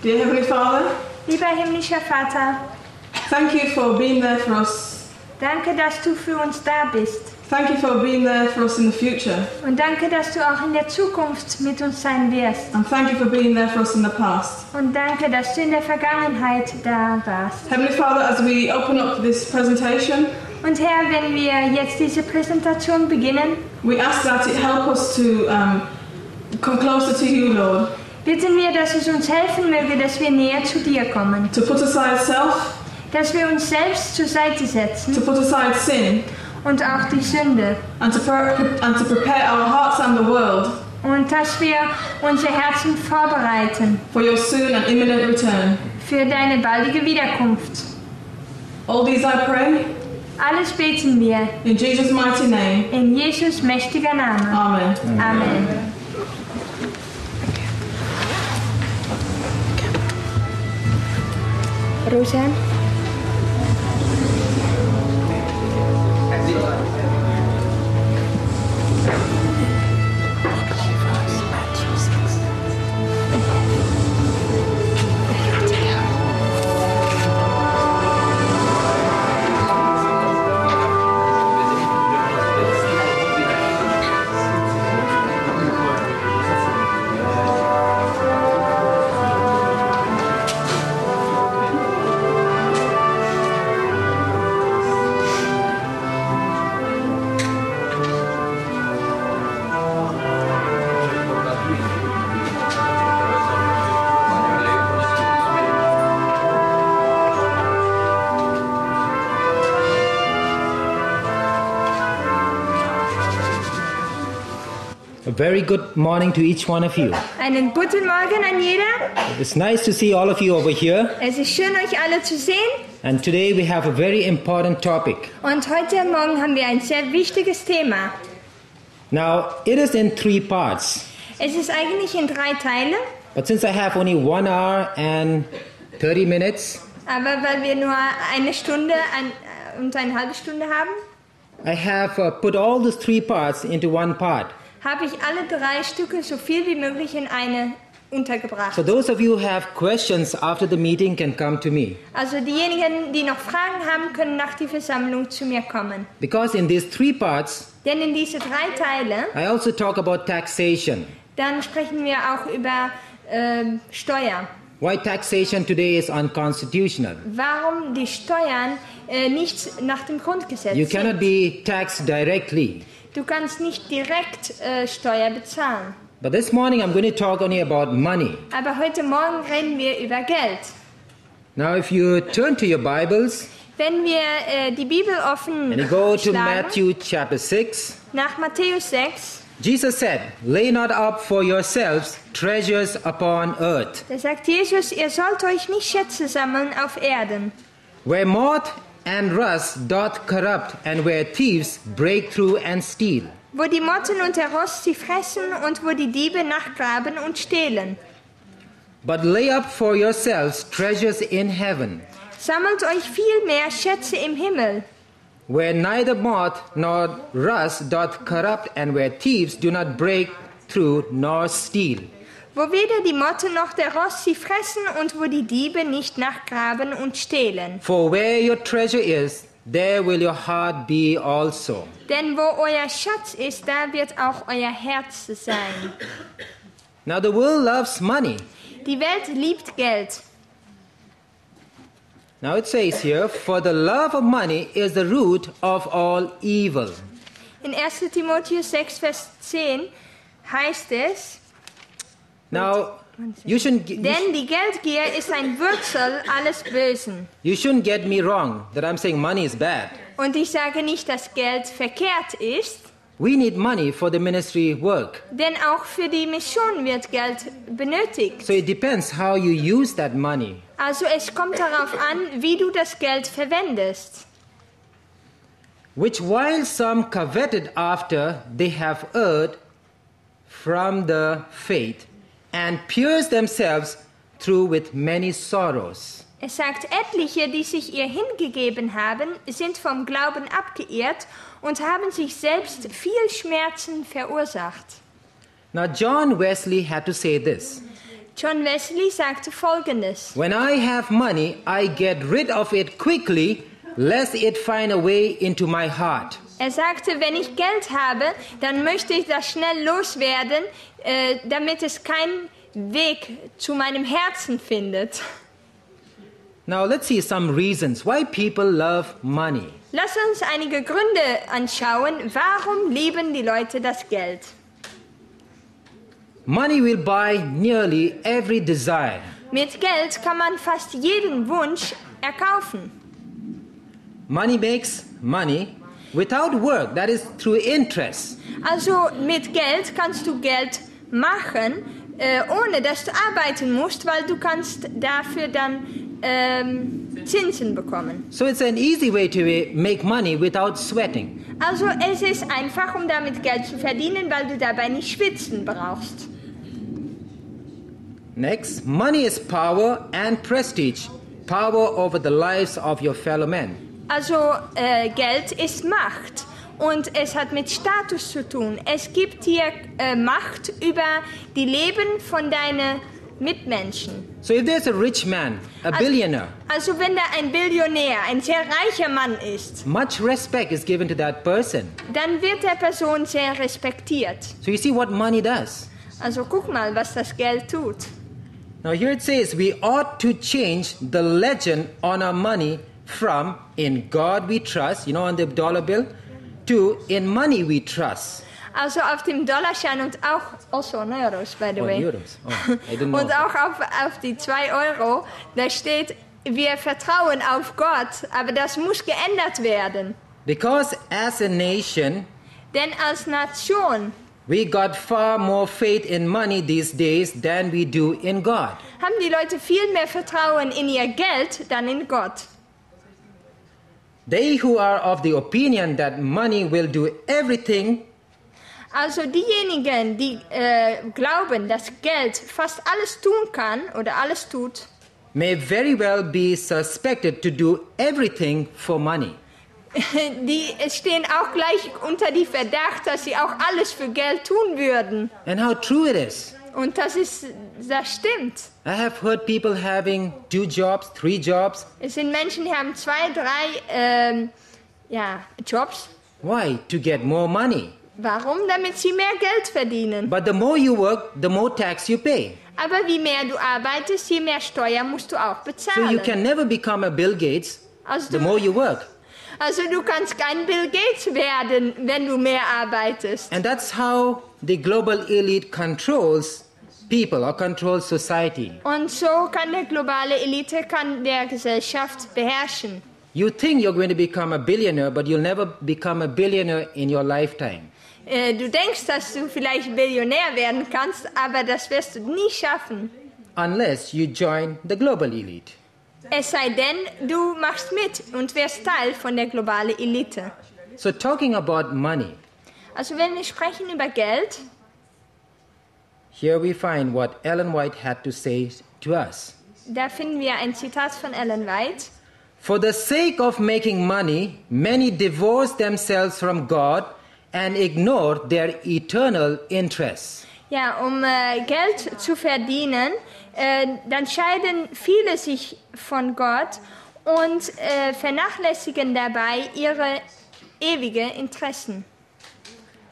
Dear Heavenly Father, Lieber himmlischer Vater, thank you for being there for us. danke, dass du für uns da bist. Thank you for being there for us in the future. Und danke, dass du auch in der Zukunft mit uns sein wirst. And thank you for being there for us in the past. Und danke, dass du in der Vergangenheit da warst. Heavenly Father, as we open up this presentation, Und Herr, wenn wir jetzt diese Präsentation beginnen, we ask that it help us to come closer to you, Lord. bitten wir, dass es uns helfen möge, dass wir näher zu dir kommen. To put aside self, Dass wir uns selbst zur Seite to setzen put aside sin, und auch die Sünde. and to prepare our hearts and the world Und dass wir unsere Herzen vorbereiten for your soon and imminent return. für deine baldige Wiederkunft. All these I pray Alles beten wir in Jesus' mighty name. in Jesus mächtiger Name. Amen. Amen. Rosa? A very good morning to each one of you. Einen guten Morgen an jeder. It's nice to see all of you over here. Es ist schön, euch alle zu sehen. And today we have a very important topic. Und heute Morgen haben wir ein sehr wichtiges Thema. Now, it is in 3 parts. Es ist eigentlich in 3 Teile, But since I have only 1 hour and 30 minutes, aber weil wir nur eine Stunde und eine halbe Stunde haben, I have put all these 3 parts into one part. habe ich alle 3 Stücke so viel wie möglich in eine untergebracht. So those of you who have questions after the meeting can come to me. Also diejenigen, die noch Fragen haben, können nach der Versammlung zu mir kommen. Because in these 3 parts, Denn in diese 3 Teile, I also talk about taxation. dann sprechen wir auch über Steuer. Why taxation today is unconstitutional. Warum die Steuern nicht nach dem Grundgesetz You sind. cannot be taxed directly. Du kannst nicht direkt Steuer bezahlen. But this morning I'm going to talk only about money. Aber heute Morgen reden wir über Geld. Now if you turn to your Bibles Wenn wir die Bibel offen and you go to schlagen, Matthew chapter 6, nach Matthäus 6, Jesus said, "Lay not up for yourselves treasures upon earth, da sagt Jesus, ihr sollt euch nicht Schätze sammeln auf Erden, where moth and rust doth corrupt, and where thieves break through and steal. wo die Motten und der Rost sie fressen und wo die Diebe nachgraben und stehlen. But lay up for yourselves treasures in heaven, Sammelt euch vielmehr Schätze im Himmel, where neither moth nor rust doth corrupt, and where thieves do not break through nor steal. wo weder die Motte noch der Rost sie fressen und wo die Diebe nicht nachgraben und stehlen. For where your treasure is, there will your heart be also." Denn wo euer Schatz ist, da wird auch euer Herz sein. Now the world loves money. Die Welt liebt Geld. Now it says here, "For the love of money is the root of all evil." In 1. Timotheus 6, Vers 10 heißt es, Now, you shouldn't denn die Geldgier ist ein Wurzel alles Bösen. get me wrong that I'm saying money is bad. Und ich sage nicht, dass Geld verkehrt ist, We need money for the ministry work. denn auch für die Mission wird Geld benötigt. So it depends how you use that money. Also es kommt darauf an, wie du das Geld verwendest. Which while some coveted after, they have erred from the faith and pierced themselves through with many sorrows. Es sagt, etliche, die sich ihr hingegeben haben, sind vom Glauben abgeirrt und haben sich selbst viel Schmerzen verursacht. Now John Wesley had to say this. John Wesley sagte Folgendes: When I have money, I get rid of it quickly, lest it find a way into my heart. Er sagte, wenn ich Geld habe, dann möchte ich das schnell loswerden, damit es keinen Weg zu meinem Herzen findet. Now let's see some reasons why people love money. Lass uns einige Gründe anschauen, warum lieben die Leute das Geld. Money will buy nearly every desire. Mit Geld kann man fast jeden Wunsch erkaufen. Money makes money without work, that is through interest. Also mit Geld kannst du Geld machen, ohne dass du arbeiten musst, weil du kannst dafür dann Zinsen bekommen. So it's an easy way to make money without sweating. Also es ist einfach, um damit Geld zu verdienen, weil du dabei nicht schwitzen brauchst. Next, money is power and prestige, power over the lives of your fellow men. Also Geld ist Macht und es hat mit Status zu tun. Es gibt dir Macht über die Leben von deinen Mitmenschen. So if there's a rich man, a billionaire, Also wenn da ein Billionär, ein sehr reicher Mann ist, much respect is given to that person. dann wird der Person sehr respektiert. So you see what money does. Also guck mal, was das Geld tut. Now here it says we ought to change the legend on our money from in God we trust, on the dollar bill, to in money we trust. Also auf dem Dollarschein und auch, also in Euros, by the way. Euros. Oh, I didn't know. Und auch auf die 2 Euro, da steht, wir vertrauen auf Gott, aber das muss geändert werden. Because as a nation, Denn als Nation we got far more faith in money these days than we do in God. haben die Leute viel mehr Vertrauen in ihr Geld dann in Gott. They who are of the opinion that money will do everything Also diejenigen, die glauben, dass Geld fast alles tun kann oder alles tut, may very well be suspected to do everything for money. die stehen auch gleich unter die Verdacht, dass sie auch alles für Geld tun würden. And how true it is. Und das stimmt. I have heard people having 2 jobs, 3 jobs. Es sind Menschen, die haben 2, 3 Jobs. Why? To get more money. Warum? Damit sie mehr Geld verdienen. But the more you work, the more tax you pay. Aber wie mehr du arbeitest, je mehr Steuer musst du auch So bezahlen. you can never become a Bill Gates Also the more you work. du kannst kein Bill Gates werden, wenn du mehr arbeitest. And that's how the global elite controls people or controls society. Und so kann der globale Elite der Gesellschaft beherrschen. You think you're going to become a billionaire, but you'll never become a billionaire in your lifetime. Du denkst, dass du vielleicht Billionär werden kannst, aber das wirst du nie schaffen. Unless you join the global elite. Es sei denn, du machst mit und wirst Teil von der globalen Elite. So talking about money, Also wenn wir sprechen über Geld, here we find what Ellen White had to say to us. da finden wir ein Zitat von Ellen White. For the sake of making money, many divorce themselves from God and ignore their eternal interests. Ja, um Geld zu verdienen, dann scheiden viele sich von Gott und vernachlässigen dabei ihre ewigen Interessen.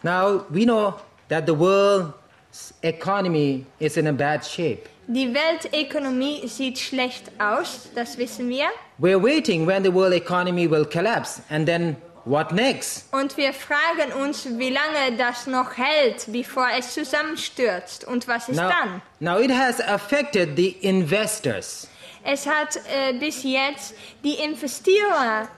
Now, we know that the world's economy is in a bad shape. Die Weltökonomie sieht schlecht aus, das wissen wir. We're waiting when the world economy will collapse, and then what next? Und wir fragen uns, wie lange das noch hält, bevor es zusammenstürzt. Und was ist dann? Now it has affected the investors. Es hat bis jetzt die Investierer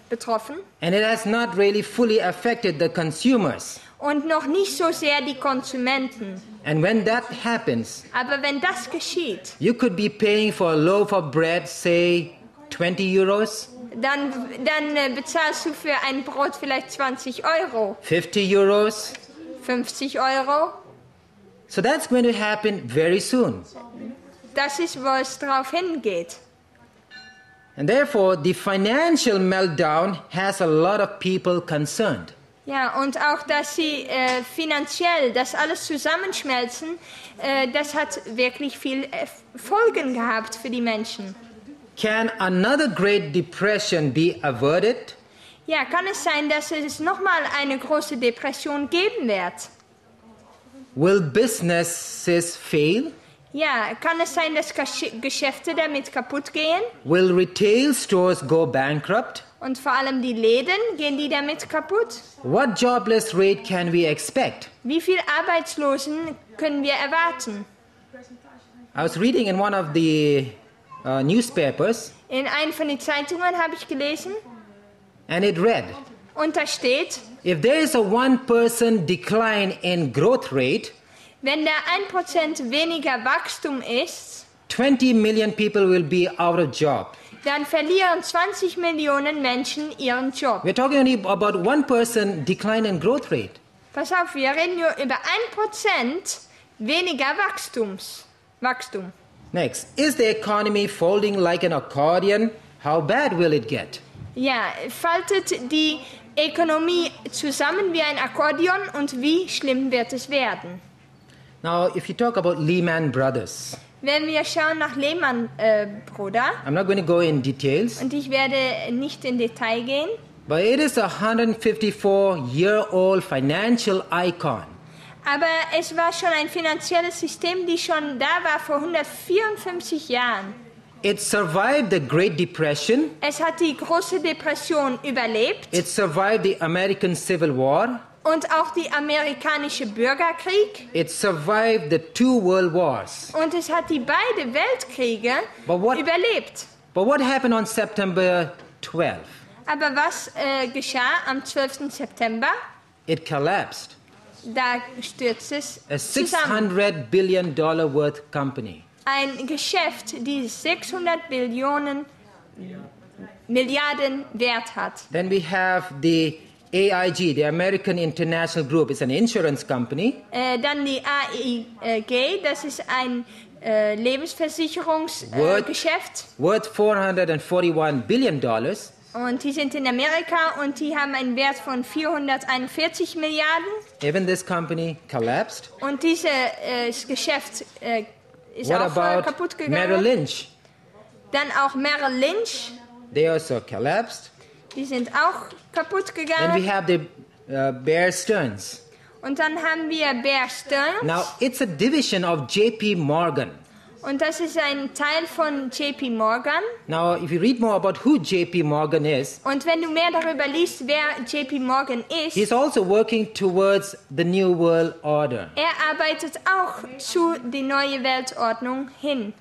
betroffen And it has not really fully affected the consumers. und noch nicht so sehr die Konsumenten. And when that happens, Aber wenn das geschieht, you could be paying for a loaf of bread, say 20 euros, dann bezahlst du für ein Brot vielleicht 20 Euro, 50 euros. 50 Euro. So that's going to happen very soon. Das ist, wo es drauf hingeht. And therefore, the financial meltdown has a lot of people concerned. Ja, und auch, dass sie finanziell das alles zusammenschmelzen, das hat wirklich viel Folgen gehabt für die Menschen. Can another Great Depression be averted? Ja, kann es sein, dass es nochmal eine große Depression geben wird? Will businesses fail? Ja, kann es sein, dass Geschäfte damit kaputt gehen? Will retail stores go bankrupt? Und vor allem die Läden, gehen die damit kaputt? What jobless rate can we expect? Wie viele Arbeitslosen können wir erwarten? I was reading in one of the newspapers, In einer von den Zeitungen habe ich gelesen, and it read, und da steht, if there is a 1% decline in growth rate, wenn da 1% weniger Wachstum ist, 20 million people will be out of job. dann verlieren 20 Millionen Menschen ihren Job. We're talking only about 1% decline in growth rate. Pass auf, wir reden nur über 1% weniger Wachstum. Next, is the economy folding like an accordion? How bad will it get? Ja, faltet die Ökonomie zusammen wie ein Akkordeon und wie schlimm wird es werden? Now, if you talk about Lehman Brothers, Wenn wir schauen nach Lehman Bruder, I'm not going to go in details, und ich werde nicht in Detail gehen, but it is a 154-year-old financial icon. aber es war schon ein finanzielles System, die schon da war vor 154 Jahren. It survived the Great Depression. Es hat die große Depression überlebt It survived the American Civil War. und auch die amerikanische Bürgerkrieg It survived the 2 World Wars. und es hat die beiden Weltkriege But what- überlebt. But what happened on September 12? Aber was geschah am 12. September? It collapsed. Da stürzte es A zusammen. $600 billion worth company. Ein Geschäft, die 600 Milliarden Wert hat. Then we have the AIG, the American International Group. It's an insurance company. Dann die AIG, das ist ein Lebensversicherungsgeschäft. Worth $441 billion. Und die sind in Amerika und die haben einen Wert von 441 Milliarden. Even this company collapsed. Und dieses Geschäft ist What auch about kaputt Merrill gegangen. Lynch? Dann auch Merrill Lynch, They also collapsed. die sind auch kaputt Then gegangen. we have the Bear Stearns. Und dann haben wir Bear Stearns. Now, it's a division of JP Morgan. Und das ist ein Teil von JP Morgan. Now, if you read more about who JP Morgan is, Und wenn du mehr darüber liest, wer JP Morgan ist, he's also working towards the New World Order. er arbeitet auch zu die neue Weltordnung hin.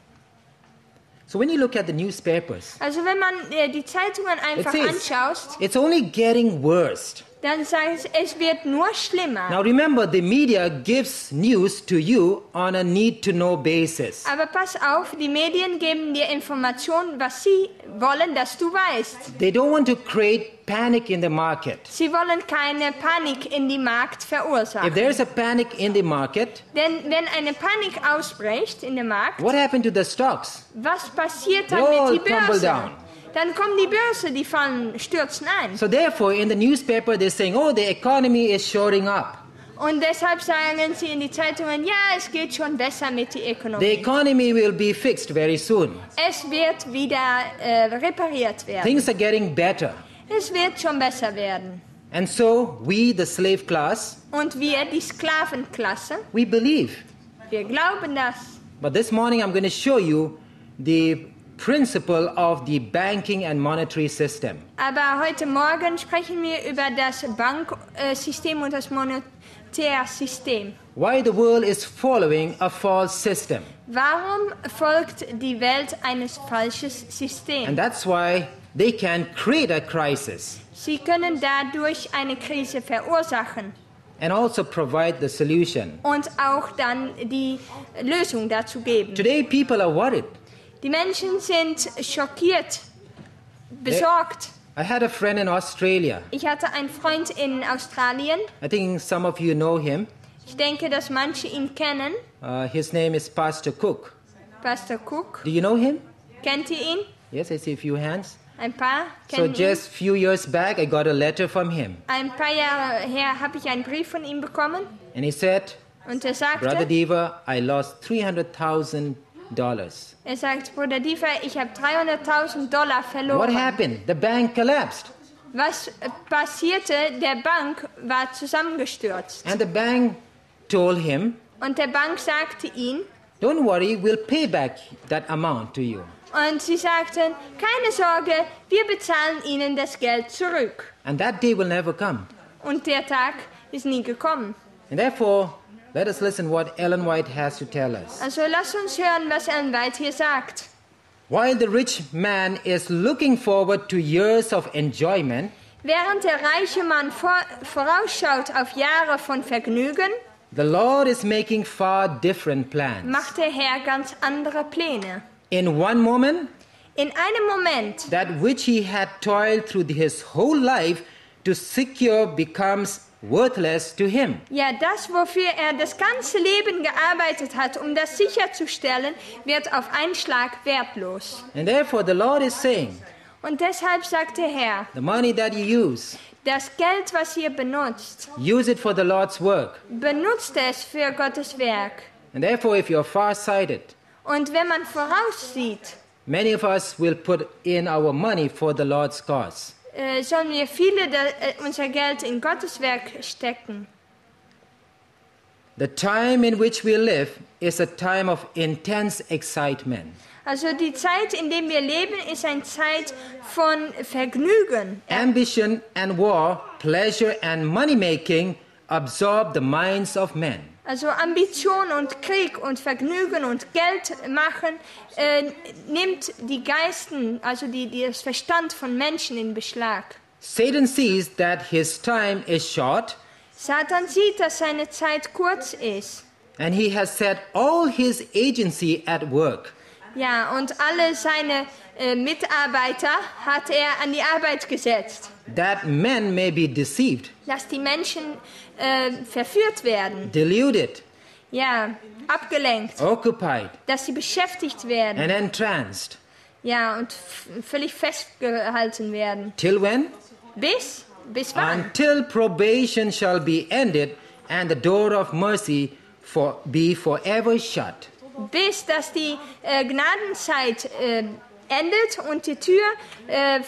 So when you look at the newspapers, Also wenn man die Zeitungen it einfach says anschaut, it's only getting worse. dann sagt es wird nur schlimmer. Now remember, the media gives news to you on a need-to-know basis. Aber pass auf, die Medien geben dir Informationen, was sie wollen, dass du weißt. They don't want to create panic in the market. Sie wollen keine Panik in die Markt If verursachen. there's a panic in the market, Denn wenn eine Panik ausbricht in dem Markt, what happened to the stocks? was passiert dann They all mit der tumble Börse? down. Dann kommen die Börse, die stürzen ein. So therefore, in the newspaper, they're saying, oh, the economy is shoring up. Und deshalb sagen sie in die Zeitungen, ja, es geht schon besser mit der The Ökonomie. economy will be fixed very soon. Es wird wieder repariert werden. Things are getting better. Es wird schon besser werden. And so we, the slave class, Und wir, die Sklavenklasse, we believe. wir glauben das. But this morning I'm going to show you the principle of the banking and monetary system. Aber heute Morgen sprechen wir über das Banksystem und das Monetärsystem. Why the world is following a false system. Warum folgt die Welt eines falschen Systems? And that's why they can create a crisis Sie können dadurch eine Krise verursachen and also provide the solution. und auch dann die Lösung dazu geben. Today people are worried. Die Menschen sind schockiert, besorgt. I had a friend in Australia. Ich hatte einen Freund in Australien. I think some of you know him. Ich denke, dass manche ihn kennen. His name is Pastor Cook. Pastor Cook. Do you know him? Kennt ihr ihn? Yes, I see a few hands. Ein paar So kennen ihn. just few years back, I got a letter from him. Ein paar Jahre her habe ich einen Brief von ihm bekommen And he said, und er Brother sagte, Deva, I lost $300,000. Bruder Diva, ich habe $300.000 What verloren. happened? The bank collapsed. Was passierte? Der Bank war zusammengestürzt. And the bank told him, Und der Bank sagte ihm, don't worry, we'll pay back that amount to you. und sie sagten, keine Sorge, wir bezahlen Ihnen das Geld zurück. And that day will never come. Und der Tag ist nie gekommen. And therefore, let us listen what Ellen White has to tell us. Also lass uns hören, was Ellen White hier sagt. While the rich man is looking forward to years of enjoyment, Während der reiche Mann vorausschaut auf Jahre von Vergnügen, the Lord is making far different plans. macht der Herr ganz andere Pläne. In one moment, In einem Moment, that which he had toiled through his whole life to secure becomes worthless to him. ja, das, wofür er das ganze Leben gearbeitet hat, um das sicherzustellen, wird auf einen Schlag wertlos. And therefore the Lord is saying, Und deshalb sagt der Herr, the money that you use, das Geld, was ihr benutzt, use it for the Lord's work. benutzt es für Gottes Werk. And therefore if you're far-sighted, Und wenn man voraussieht, many of us will put in our money for the Lord's cause. sollen wir unser Geld in Gottes Werk stecken. The time in which we live is a time of intense excitement. Also die Zeit, in der wir leben, ist eine Zeit von Vergnügen. Ambition and war, pleasure and money-making absorb the minds of men. Also Ambition und Krieg und Vergnügen und Geld machen nimmt die Geisten, also das Verstand von Menschen in Beschlag. Satan sees that his time is short, Satan sieht, dass seine Zeit kurz ist. and he has set all his agency at work. Ja, und alle seine Mitarbeiter hat er an die Arbeit gesetzt, That men may be deceived, dass die Menschen verführt werden, deluded, ja, abgelenkt, occupied, dass sie beschäftigt werden, and entranced. ja, und völlig festgehalten werden. Till when? Bis wann? Until probation shall be ended and the door of mercy be forever shut. Bis dass die Gnadenzeit endet und die Tür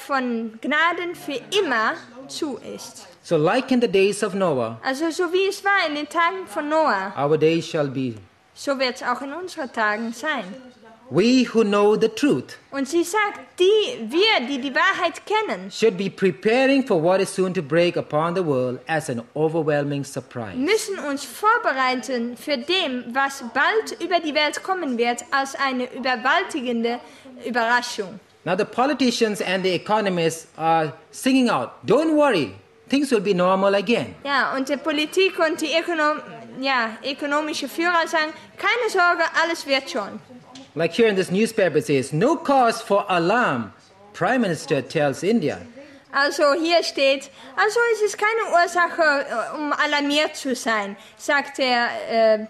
von Gnaden für immer zu ist. So like in the days of Noah, Also so wie es war in den Tagen von Noah, our days shall be. so wird es auch in unseren Tagen sein. We who know the truth Und sie sagt, wir, die die Wahrheit kennen, should be preparing for what is soon to break upon the world as an overwhelming surprise. müssen uns vorbereiten für dem, was bald über die Welt kommen wird, als eine überwältigende Überraschung. Now the politicians and the economists are singing out, don't worry, things will be normal again. Ja, und die Politik und die ökonomische Führer sagen, keine Sorge, alles wird schon. Like here in this newspaper it says, no cause for alarm, Prime Minister tells India. Also hier steht, also es ist keine Ursache, um alarmiert zu sein, sagt der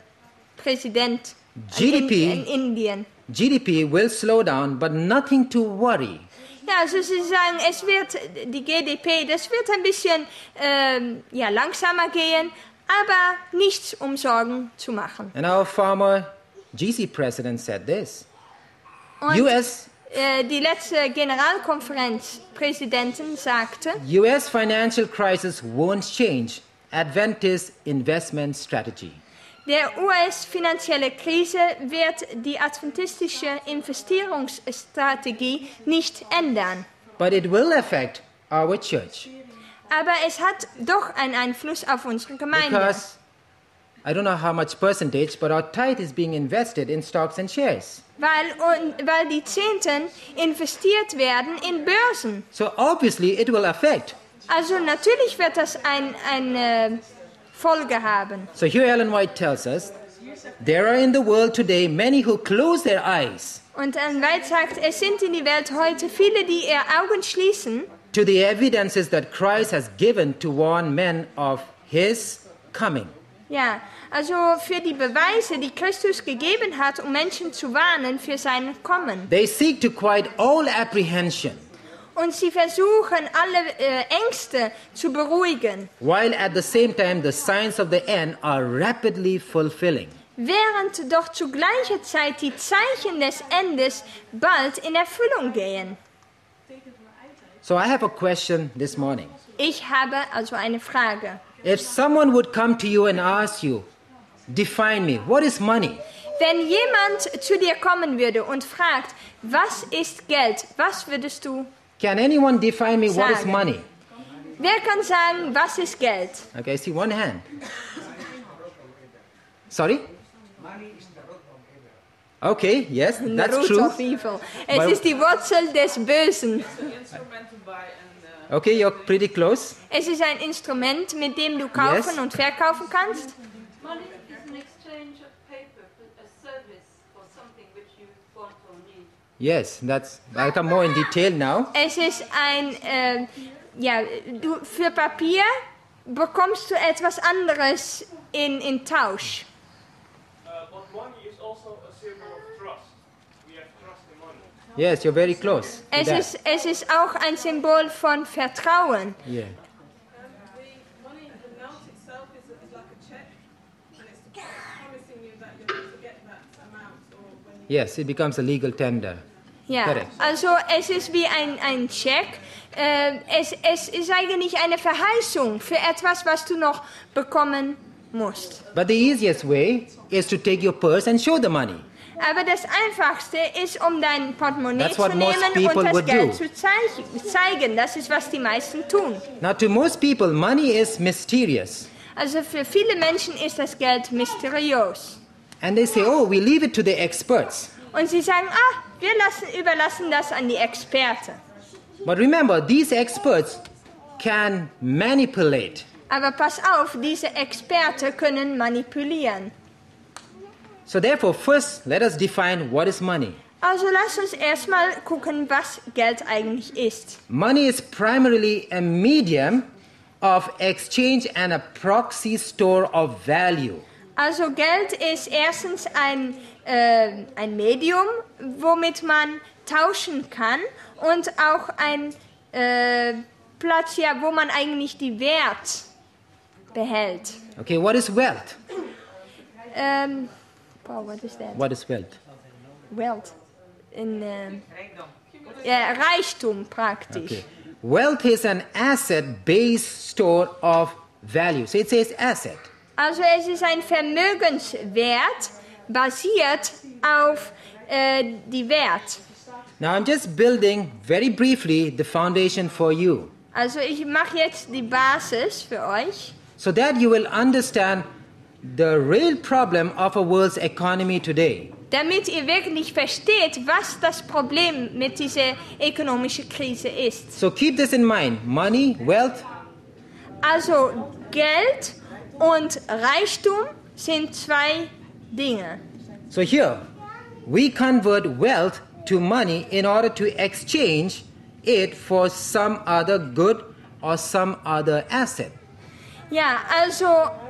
Präsident in Indien. GDP will slow down, but nothing to worry. Ja, also sie sagen, die GDP, das wird ein bisschen langsamer gehen, aber nichts um Sorgen zu machen. And our former GC president said this. Und US die letzte Generalkonferenzpräsidentin sagte, US financial crisis won't change Adventist investment strategy. der US-finanzielle Krise wird die adventistische Investierungsstrategie nicht ändern. But it will affect our church. Aber es hat doch einen Einfluss auf unsere Gemeinde. Because I don't know how much percentage, but our tithe is being invested in stocks and shares. Weil die Zehnten investiert werden in Börsen. So obviously it will affect. Also natürlich wird das eine Folge haben. So here Ellen White tells us, there are in the world today many who close their eyes Und Ellen White sagt, es sind in der Welt heute viele, die ihre Augen schließen to the evidences that Christ has given to warn men of his coming. Ja, also für die Beweise, die Christus gegeben hat, um Menschen zu warnen für sein Kommen. They seek to quiet all apprehension. Und sie versuchen, alle Ängste zu beruhigen. while at the same time the signs of the end are rapidly fulfilling. Während doch zu gleicher Zeit die Zeichen des Endes bald in Erfüllung gehen. So I have a question this morning. Ich habe also eine Frage. If someone would come to you and ask you, define me, what is money? Wenn jemand zu dir kommen würde und fragt, was ist Geld, was würdest du Can anyone define me what is sagen? money? Wer kann sagen, was ist Geld? Okay, I see one hand. Sorry? Okay, yes, The that's root true. of evil. Es But- ist die Wurzel des Bösen. Okay, you're pretty close. Es ist ein Instrument, mit dem du kaufen Yes. und verkaufen kannst. Money is an exchange of paper for a service for something which you want or need. Yes, I'll come more in detail now. Es ist für Papier bekommst du etwas anderes in Tausch. But money is also a symbol of trust. We have trust in money. Yes, you're very close. to that. Es ist auch ein Symbol von Vertrauen. Yeah. The money, the note itself is like a check, and it's promising you that you'll never get that amount, or when you Yes, it becomes a legal tender. Ja, Correct. also es ist wie ein Scheck. Es ist eigentlich eine Verheißung für etwas, was du noch bekommen musst. But the easiest way is to take your purse and show the money. Aber das Einfachste ist, um dein Portemonnaie That's zu what most nehmen people und das would Geld do. zu zeigen. Das ist, was die meisten tun. Now, to most people, money is mysterious. Also für viele Menschen ist das Geld mysteriös. And they say, oh, we leave it to the experts. Und sie sagen, wir überlassen das an die Experten. But remember, these experts can manipulate. Aber pass auf, diese Experten können manipulieren. So therefore, first, let us define what is money. Also lass uns erstmal gucken, was Geld eigentlich ist. Money is primarily a medium of exchange and a proxy store of value. Also Geld ist erstens ein Medium, womit man tauschen kann und auch ein Platz, wo man eigentlich die Wert behält. Okay, what is wealth? What is that? What is wealth? Wealth. Reichtum praktisch. Okay. Wealth is an asset-based store of value. So it says asset. Also es ist ein Vermögenswert basiert auf die Wert. Now I'm just building very briefly the foundation for you Also ich mache jetzt die Basis für euch, so that you will understand the real problem of our world's economy today. damit ihr wirklich versteht, was das Problem mit dieser ökonomischen Krise ist. So keep this in mind. Money, wealth, Also Geld und Reichtum sind zwei Dinge. so here we convert wealth to money in order to exchange it for some other good or some other asset. Ja, also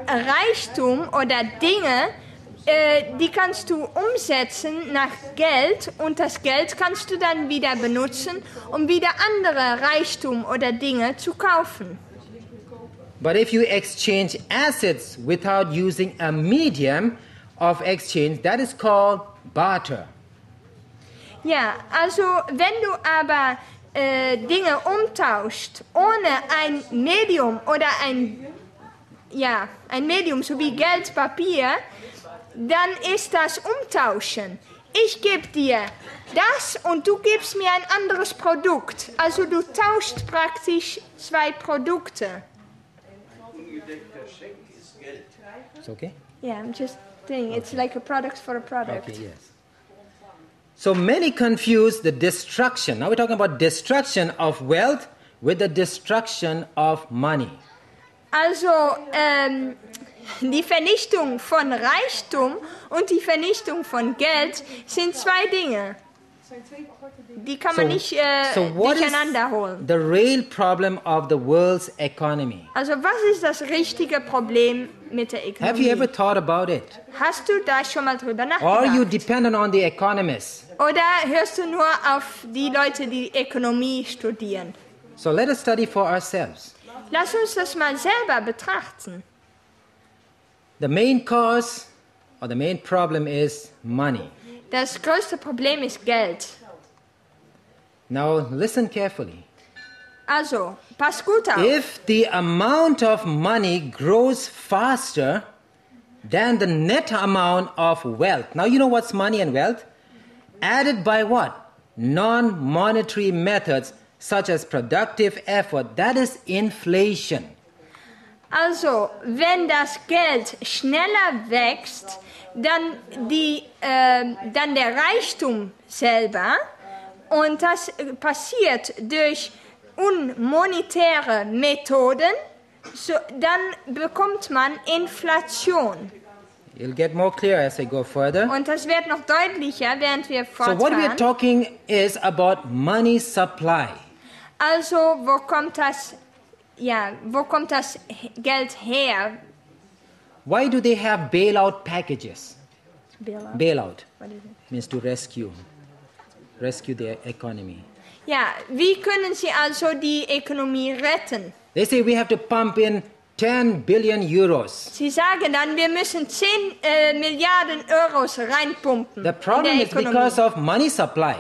Reichtum oder Dinge, die kannst du umsetzen nach Geld und das Geld kannst du dann wieder benutzen, um wieder andere Reichtum oder Dinge zu kaufen. But if you exchange assets without using a medium of exchange, that is called barter. Ja, also wenn du aber Dinge umtauscht ohne ein Medium oder ein Medium sowie Geld, Papier, dann ist das Umtauschen. Ich gebe dir das und du gibst mir ein anderes Produkt. Also du tauscht praktisch zwei Produkte. It's okay? Yeah, I'm just saying it's like a product for a product. Okay, yes. So many confuse the destruction. Now we're talking about destruction of wealth with the destruction of money. Also die Vernichtung von Reichtum und die Vernichtung von Geld sind zwei Dinge. Die kann man nicht what is durcheinander holen. the real problem of the world's economy? Also was ist das richtige Problem mit der Have you ever Ökonomie? thought about it? Hast du da schon mal drüber Or you nachgedacht? dependent on the economists? Oder hörst du nur auf die Leute, die Ökonomie studieren? So let us study for ourselves. Lass uns das mal selber betrachten. The main cause or the main problem is money. Das größte Problem ist Geld. Now listen carefully. Also, pass gut auf. If the amount of money grows faster than the net amount of wealth. Now you know what's money and wealth? Added by what? Non-monetary methods such as productive effort. That is inflation. Also, wenn das Geld schneller wächst, dann der Reichtum selber, und das passiert durch unmonetäre Methoden, dann bekommt man Inflation. It'll get more clear as I go further. Und das wird noch deutlicher, während wir So what we are fortfahren. talking is about money supply. Also, wo kommt das Geld her? Why do they have bailout packages? Bailout What is it? means to rescue the economy. Ja, wie können sie also die Ökonomie retten? They say we have to pump in 10 billion euros. Sie sagen dann, wir müssen 10 Milliarden Euros reinpumpen The in problem der is because Ökonomie. of money supply.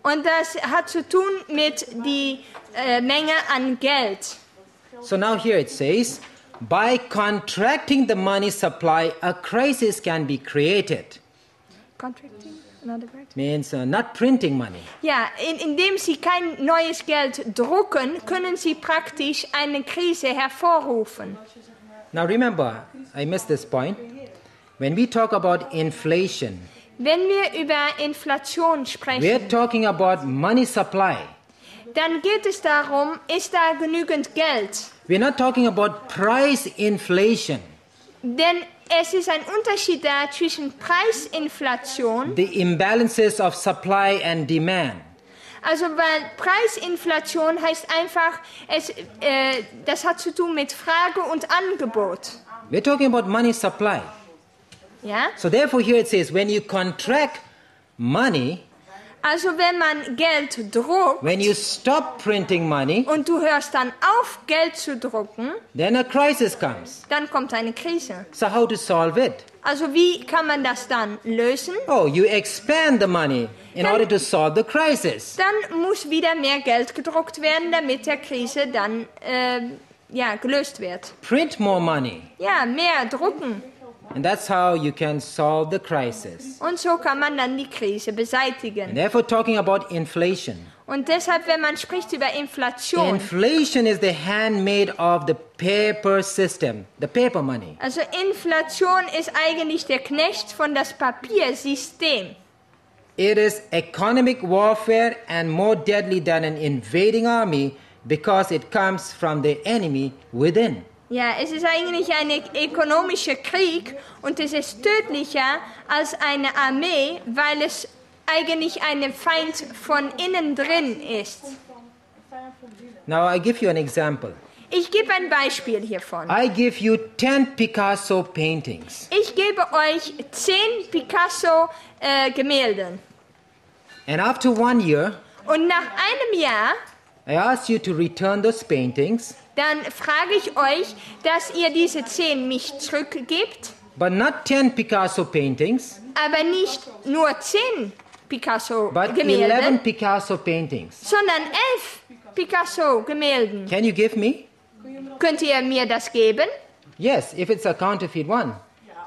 Und das hat zu tun mit der Menge an Geld. So now here it says, by contracting the money supply, a crisis can be created. Contracting, another word? Means not printing money. Ja, indem sie kein neues Geld drucken, können sie praktisch eine Krise hervorrufen. Now remember, I missed this point. When we talk about inflation, Wenn wir über Inflation we're sprechen, talking about money supply. dann geht es darum, ist da genügend Geld? We're not talking about price inflation. Denn es ist ein Unterschied da zwischen Preisinflation, The imbalances of supply and demand. also weil Preisinflation heißt einfach, das hat zu tun mit Frage und Angebot. We're talking about money supply. Ja? So therefore here it says, when you contract money, Also wenn man Geld druckt when you stop printing money, und du hörst dann auf, Geld zu drucken, then a crisis comes. dann kommt eine Krise. So how to solve it? Also wie kann man das dann lösen? Oh, you expand the money in Dann- order to solve the crisis. Dann muss wieder mehr Geld gedruckt werden, damit der Krise dann gelöst wird. Print more money. Ja, mehr drucken. And that's how you can solve the crisis. Und so kann man dann die Krise And beseitigen. therefore talking about inflation. Und deshalb, wenn man spricht über Inflation, Inflation is the handmaid of the paper system, the paper money. also Inflation ist eigentlich der Knecht von das Papiersystem. It is economic warfare and more deadly than an invading army because it comes from the enemy within. Ja, es ist eigentlich ein ökonomischer Krieg und es ist tödlicher als eine Armee, weil es eigentlich ein Feind von innen drin ist. Now I give you an example. Ich gebe ein Beispiel hiervon. I give you 10 Picasso paintings. Ich gebe euch 10 Picasso-Gemälden. And after 1 year, Und nach einem Jahr, I ask you to return those paintings, dann frage ich euch, dass ihr diese 10 mich zurückgebt, but not 10 Picasso paintings, aber nicht nur 10 but 11 Picasso-Gemälden, Picasso paintings. sondern 11 Picasso-Gemälden. Can you give me? Könnt ihr mir das geben? Yes, if it's a counterfeit one.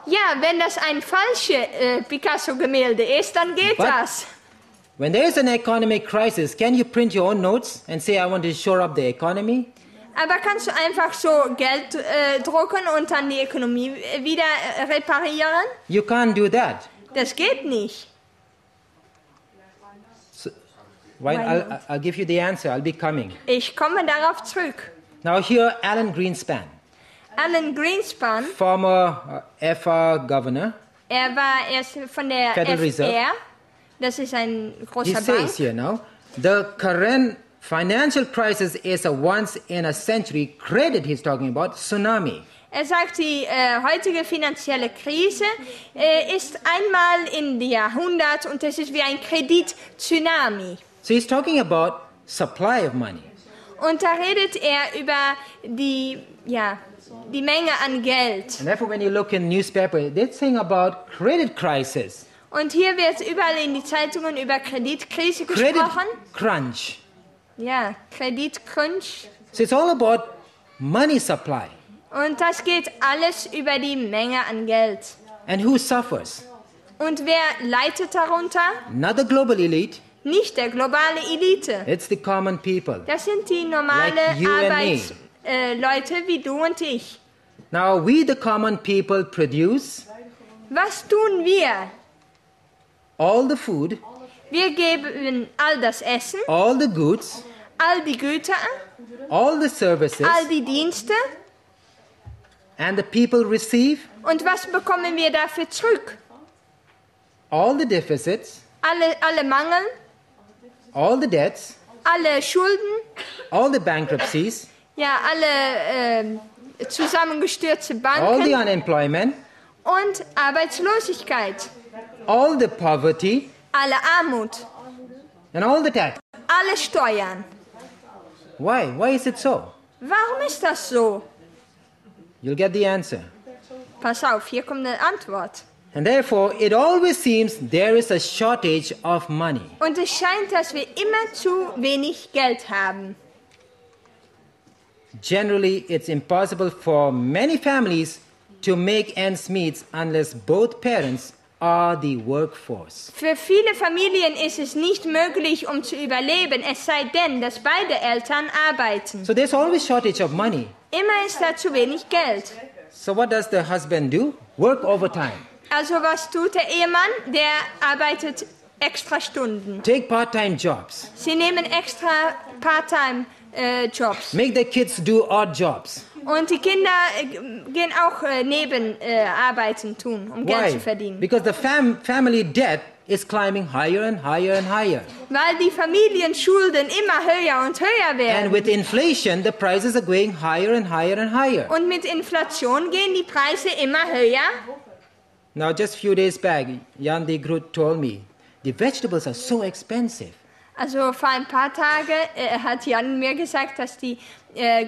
Ja, wenn das ein falsches Picasso-Gemälde ist, dann geht But- das. When there is an economic crisis, can you print your own notes and say, I want to shore up the economy? Aber kannst du einfach so Geld drucken und dann die Ökonomie wieder reparieren? You can't do that. Das geht nicht. Why? Why I'll, not? I'll give you the answer. I'll be coming. Ich komme darauf zurück. Now here, Alan Greenspan, Alan Greenspan, former FR governor, er war erst von der Federal Reserve. FR, Das ist ein He großer says Bank. here now, the current financial crisis is a once in a century credit he's talking about, tsunami. Er sagt, die heutige finanzielle Krise ist einmal in die Jahrhundert und das ist wie ein Kredit-Tsunami. So he's talking about supply of money. Und da redet er über die Menge an Geld. And therefore when you look in newspaper, they're saying about credit crisis, Und hier wird überall in die Zeitungen über Kreditkrise credit gesprochen. crunch. Ja, Kreditcrunch. So it's all about money supply. Und das geht alles über die Menge an Geld. And who suffers? Und wer leidet darunter? Not the global elite, Nicht der globale Elite. it's the common people. Das sind die normale Like you and me. Arbeitsleute wie du und ich. Now we the common people produce Was tun wir? all the food, Wir geben all das Essen, all the goods, all die Güter, all the services, all die Dienste. and the people receive Und was bekommen wir dafür zurück? all the deficits, Alle Mangel, all the debts, alle Schulden, all the bankruptcies, ja, alle zusammengestürzte all the Banken unemployment, und Arbeitslosigkeit, all the poverty, alle Armut, and all the tax. alle Steuern. Why? Why is it so? Warum ist das so? You'll get the answer. Pass auf, hier kommt eine Antwort. And therefore, it always seems there is a shortage of money. Und es scheint, dass wir immer zu wenig Geld haben. Generally, it's impossible for many families to make ends meet unless both parents are the workforce. Für viele Familien ist es nicht möglich, um zu überleben, es sei denn, dass beide Eltern arbeiten. So there's always shortage of money. Immer ist da zu wenig Geld. So what does the husband do? Work overtime. Also was tut der Ehemann? Der arbeitet extra Stunden. Take part-time jobs. Sie nehmen extra Part-Time-Jobs. Make the kids do odd jobs. Und die Kinder gehen auch Nebenarbeiten tun, um Geld zu Why? verdienen. Because the family debt is climbing higher and higher and higher. Weil die Familienschulden immer höher und höher And werden. with inflation, the prices are going higher and higher and higher. Und mit Inflation gehen die Preise immer höher. Now, just a few days back, Jan de Groot told me, the vegetables are so expensive. Also vor ein paar Tagen hat Jan mir gesagt, dass die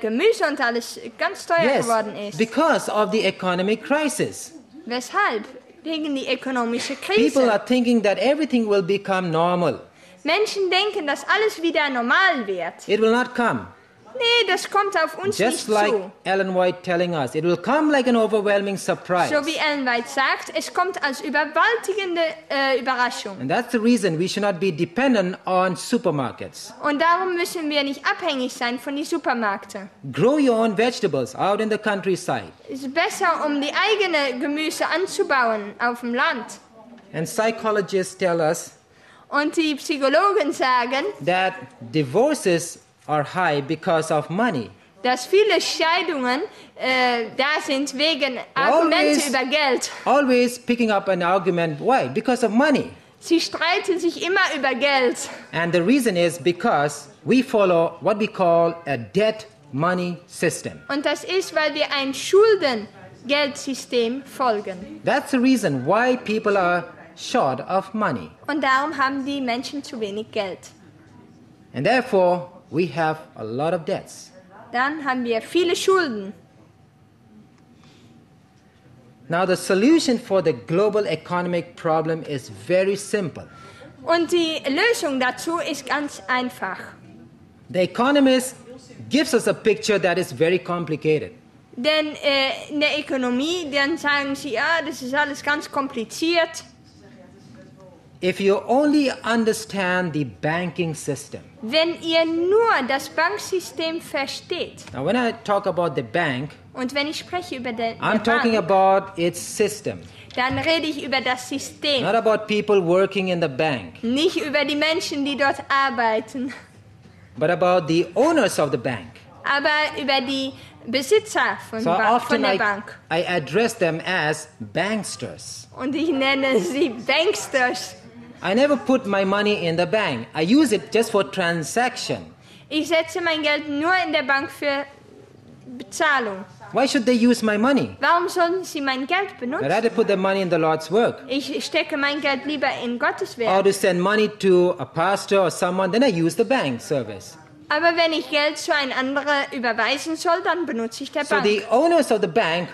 Gemüse und alles ganz teuer geworden ist. Because of the economic crisis. Weshalb? Wegen der ökonomischen People Krise. are thinking that everything will become normal. Menschen denken, dass alles wieder normal wird. It will not come. Nee, das kommt auf uns Just nicht like zu. Ellen White telling us, it will come like an overwhelming surprise. So wie Ellen White sagt, es kommt als überwältigende Überraschung. And that's the reason we should not be dependent on supermarkets. Und darum müssen wir nicht abhängig sein von den Supermärkten. Grow your own vegetables out in the countryside. Es ist besser, um die eigene Gemüse anzubauen auf dem Land. And psychologists tell us Und die Psychologen sagen, that divorces are high because of money. dass viele Scheidungen da sind wegen Argumente über Geld. Always picking up an argument. Why? Because of money. Sie streiten sich immer über Geld. And the reason is because we follow what we call a debt money system. Und das ist, weil wir ein Schuldengeldsystem folgen. That's the reason why people are short of money. Und darum haben die Menschen zu wenig Geld. And therefore, we have a lot of debts. Dann haben wir viele Schulden. Now, the solution for the global economic problem is very simple. Und die Lösung dazu ist ganz einfach. The Economist gives us a picture that is very complicated. Denn in der Ökonomie, dann sagen sie, ja, das ist alles ganz kompliziert. If you only understand the banking system. Wenn ihr nur das Banksystem versteht, Now, when I talk about the bank, und wenn ich spreche über die I'm talking Bank, about its system, dann rede ich über das System, not about people working in the bank, nicht über die Menschen, die dort arbeiten, but about the owners of the bank. aber über die Besitzer von, So von often der Bank. I address them as banksters. Und ich nenne sie Banksters. I never put my money in the bank. I use it just for transaction. Ich setze mein Geld nur in der Bank für Bezahlung. Why should they use my money? Warum sollen sie mein Geld I'd benutzen? rather put the money in the Lord's work. Ich stecke mein Geld lieber in Gottes Or Werk. to send money to a pastor or someone, then I use the bank service. Aber wenn ich Geld zu einem anderen überweisen soll, dann benutze ich der So Bank. the owners of the bank,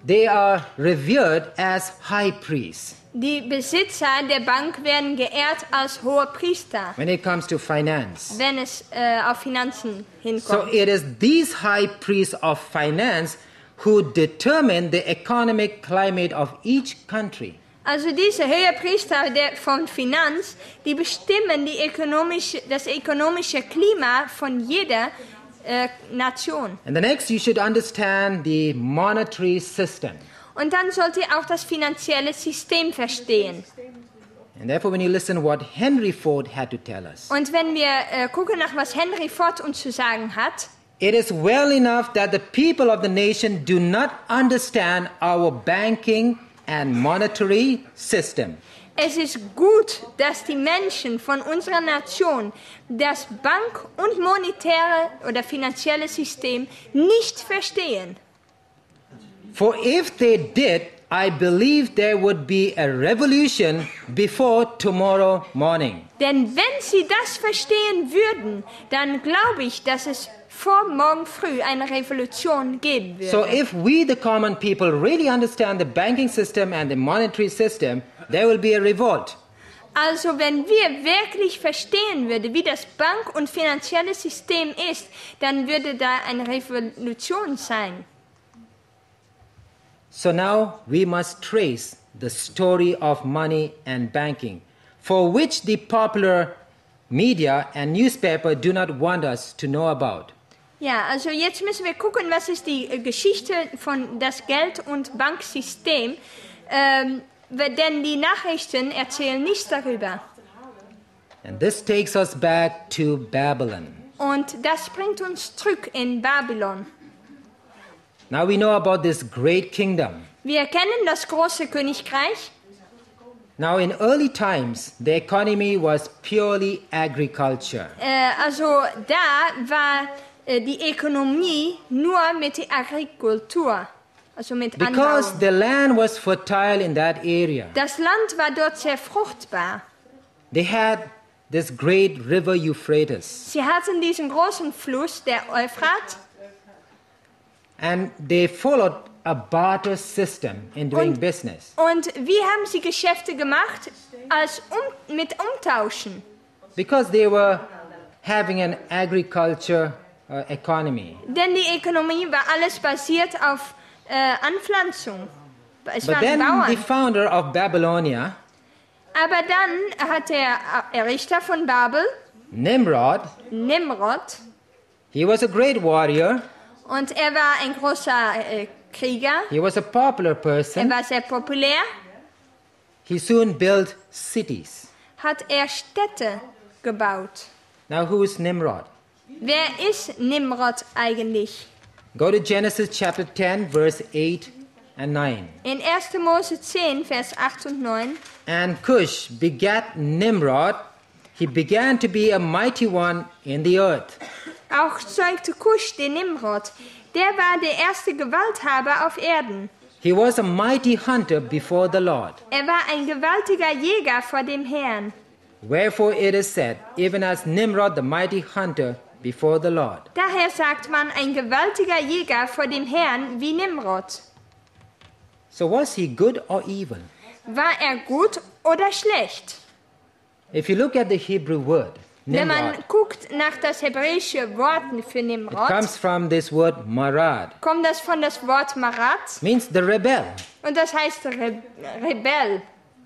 they are revered as high priests Die Besitzer der Bank werden geehrt als hohe Priester, when it comes to finance. wenn es auf Finanzen So hinkommt. it is these high priests of finance who determine the economic climate of each country. Also diese Höhepriester von Finanz, die bestimmen das ökonomische Klima von jeder Nation. And the next, you should understand the monetary system. Und dann sollt ihr auch das finanzielle System verstehen. And therefore, when you listen what Henry Ford had to tell us, Und wenn wir gucken nach was Henry Ford uns zu sagen hat, it is well enough that the people of the nation do not understand our banking and monetary system. es ist gut, dass die Menschen von unserer Nation das Bank- und monetäre oder finanzielle System nicht verstehen. For if they did, I believe there would be a revolution before tomorrow morning. Denn wenn sie das verstehen würden, dann glaube ich, dass es vor morgen früh eine Revolution geben würde. So if we, the common people, really understand the banking system and the monetary system, there will be a revolt. Also wenn wir wirklich verstehen würden, wie das Bank- und finanzielle System ist, dann würde da eine Revolution sein. So now we must trace the story of money and banking, for which the popular media and newspaper do not want us to know about. Ja, also jetzt müssen wir gucken, was ist die Geschichte von das Geld- und Banksystem, denn die Nachrichten erzählen nichts darüber. And this takes us back to Babylon. Und das bringt uns zurück in Babylon. Now we know about this great kingdom. Wir kennen das große Königreich. Now in early times, the economy was purely agriculture. Also da war die Ökonomie nur mit der Agrikultur, also mit Because Anbau. the land was fertile in that area. Das Land war dort sehr fruchtbar. They had this great river Euphrates. Sie hatten diesen großen Fluss, der Euphrat, And they followed a barter system in doing Und- business. und wie haben sie Geschäfte gemacht? Mit Umtauschen. Because they were having an agriculture economy. Denn die Ökonomie war alles basiert auf Anpflanzung. Es But waren then the Bauern. founder of Babylonia, Aber dann hat der Errichter von Babel, Nimrod, Nimrod, he was a great warrior. und er war ein großer Krieger, He was a popular er person. war sehr populär, He soon built cities. hat er Städte gebaut. Now who is Nimrod? Wer ist Nimrod eigentlich? Go to Genesis chapter 10, verse 8 and 9. In 1. Mose 10, Vers 8 und 9. And Cush begat Nimrod. He began to be a mighty one in the earth. Auch zeugte Kusch den Nimrod. Der war der erste Gewalthaber auf Erden. He was a mighty hunter before the Lord. Er war ein gewaltiger Jäger vor dem Herrn. Wherefore it is said, even as Nimrod the mighty hunter before the Lord. Daher sagt man, ein gewaltiger Jäger vor dem Herrn wie Nimrod. So was he good or evil? War er gut oder schlecht? If you look at the Hebrew word, Wenn man Nimrod, guckt nach das hebräische Wort für it Nimrod, comes from this word marad. kommt das von das Wort Marat Means the rebel. und das heißt Rebell.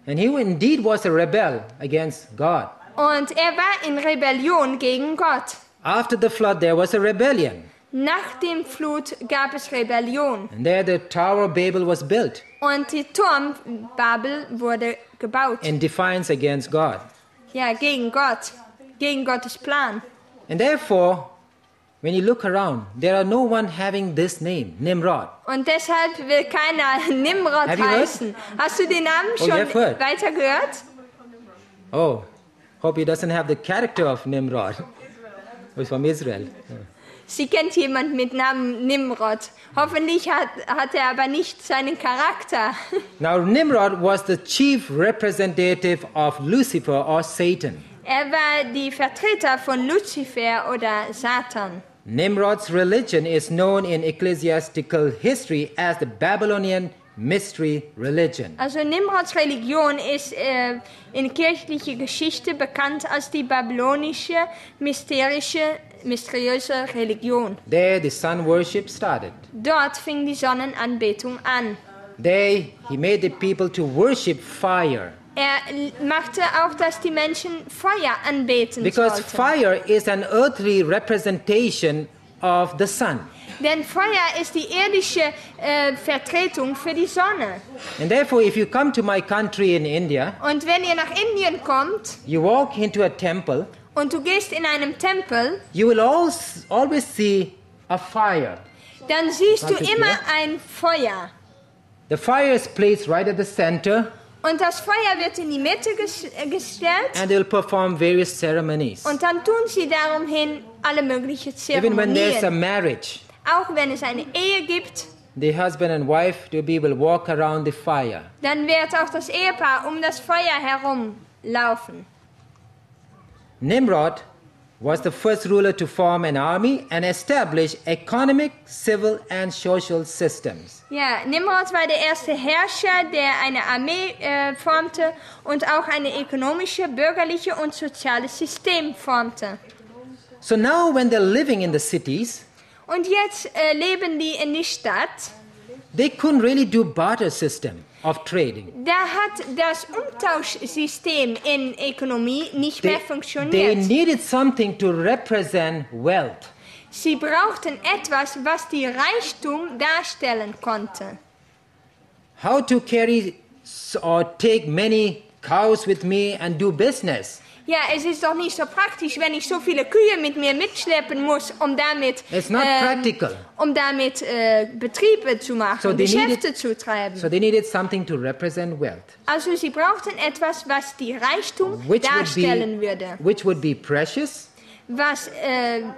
And he indeed was a rebel against God. Und er war in Rebellion gegen Gott. After the flood, there was a rebellion. Nach dem Flut gab es Rebellion. And there the Tower of Babel was built Und die Turm Babel wurde gebaut. in defiance against God. Ja, gegen Gott. Gegen Gottes Plan. And therefore, when you look around, there are no one having this name, Nimrod. Und deshalb will keiner Nimrod Have you heard? heißen. Hast du den Namen Oh, schon you've heard. weiter gehört? Oh, hope he doesn't have the character of Nimrod. He's from Israel. Sie kennt jemand mit Namen Nimrod. Hoffentlich hat er aber nicht seinen Charakter. Now, Nimrod was the chief representative of Lucifer or Satan. Er war die Vertreter von Luzifer oder Satan. Nimrod's religion is known in ecclesiastical history as the Babylonian mystery religion. Also Nimrods Religion ist in kirchlicher Geschichte bekannt als die babylonische, mysteriöse Religion. There the sun worship started. Dort fing die Sonnenanbetung an. There he made the people to worship fire. Er machte auch, dass die Menschen Feuer anbeten Because sollten. fire is an earthly representation of the sun. Denn Feuer ist die irdische Vertretung für die Sonne. And therefore, if you come to my country in India, Und wenn ihr nach Indien kommt you walk into a temple, und du gehst in einem Tempel, you will always see a fire. dann siehst du Danke dir. immer ein Feuer. The fire is placed right at the center, Und das Feuer wird in die Mitte gestellt. and they'll perform various ceremonies. Und dann tun sie darum hin alle möglichen Even when there's a Zeremonien. marriage, Auch wenn es eine Ehe gibt, the husband and wife to be will walk around the fire. dann wird auch das Ehepaar um das Feuer herum laufen. Nimrod was the first ruler to form an army and establish economic, civil, and social systems. Ja, Nimrod war der erste Herrscher, der eine Armee formte und auch eine ökonomische, bürgerliche und soziales System formte. So now when they're living in the cities, Und jetzt leben die in der Stadt. they couldn't really do barter system of trading. Da hat das Umtauschsystem in Ökonomie nicht mehr They funktioniert. needed something to represent wealth. Sie brauchten etwas, was die Reichtum darstellen konnte. How to carry or take many cows with me and do business. Ja, es ist doch nicht so praktisch, wenn ich so viele Kühe mit mir mitschleppen muss, um damit, It's not practical. Betriebe zu machen, So they Geschäfte zu treiben. So they needed something to represent wealth, Also sie brauchten etwas, was die Reichtum darstellen würde, which would be precious, was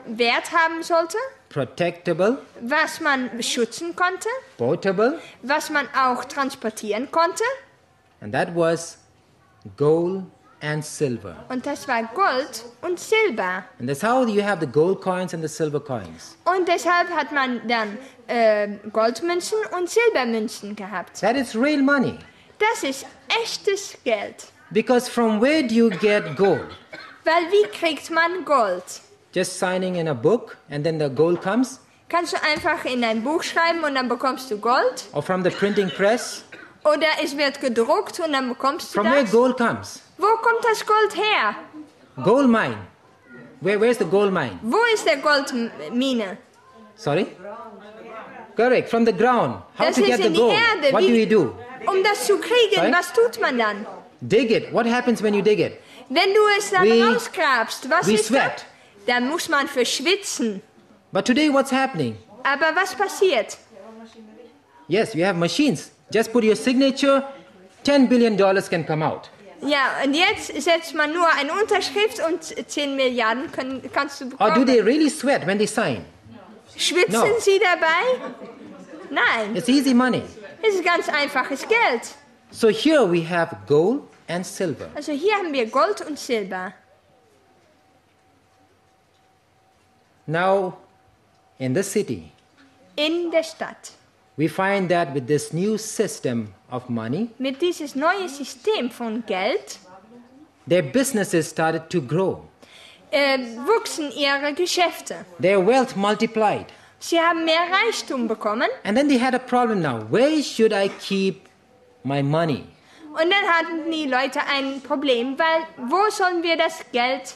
Wert haben sollte, protectable, was man schützen konnte, portable, was man auch transportieren konnte. and that was gold and silver. Und das war Gold und Silber. And that's how you have the gold coins and the silver coins. Und deshalb hat man dann Goldmünzen und Silbermünzen gehabt. That is real money. Das ist echtes Geld. Because from where do you get gold? Weil wie kriegt man Gold? Just signing in a book and then the gold comes? Kannst du einfach in ein Buch schreiben und dann bekommst du Gold? Or from the printing press? Oder es wird gedruckt und dann bekommst du From where das? gold comes? Wo kommt das Gold her? Gold mine. Where's the gold mine? Wo ist der Goldmine? Sorry? Correct, from the ground. How Das to ist get the in die gold? Erde. What do we do? Um das zu kriegen, Sorry? was tut man dann? Dig it. What happens when you dig it? Wenn du es dann We- rausgrabst, was we ist sweat. da? Dann muss man verschwitzen. But today what's happening? Aber was passiert? Yes, you have machines. Just put your signature, $10 billion can come out. Ja, und jetzt setzt man nur eine Unterschrift und 10 Milliarden kannst du Or do bekommen. they really sweat when they sign? Schwitzen No. sie dabei? Nein, It's easy money. es ist ganz einfaches Geld. So here we have gold and silver. Also hier haben wir Gold und Silber. Now, in the city, In der Stadt. we find that with this new system of money, Mit dieses neue System von Geld their businesses started to grow. wuchsen ihre Geschäfte. Their wealth multiplied. Sie haben mehr Reichtum bekommen And then they had a problem now. Where should I keep my money? und dann hatten die Leute ein Problem, weil wo sollen wir das Geld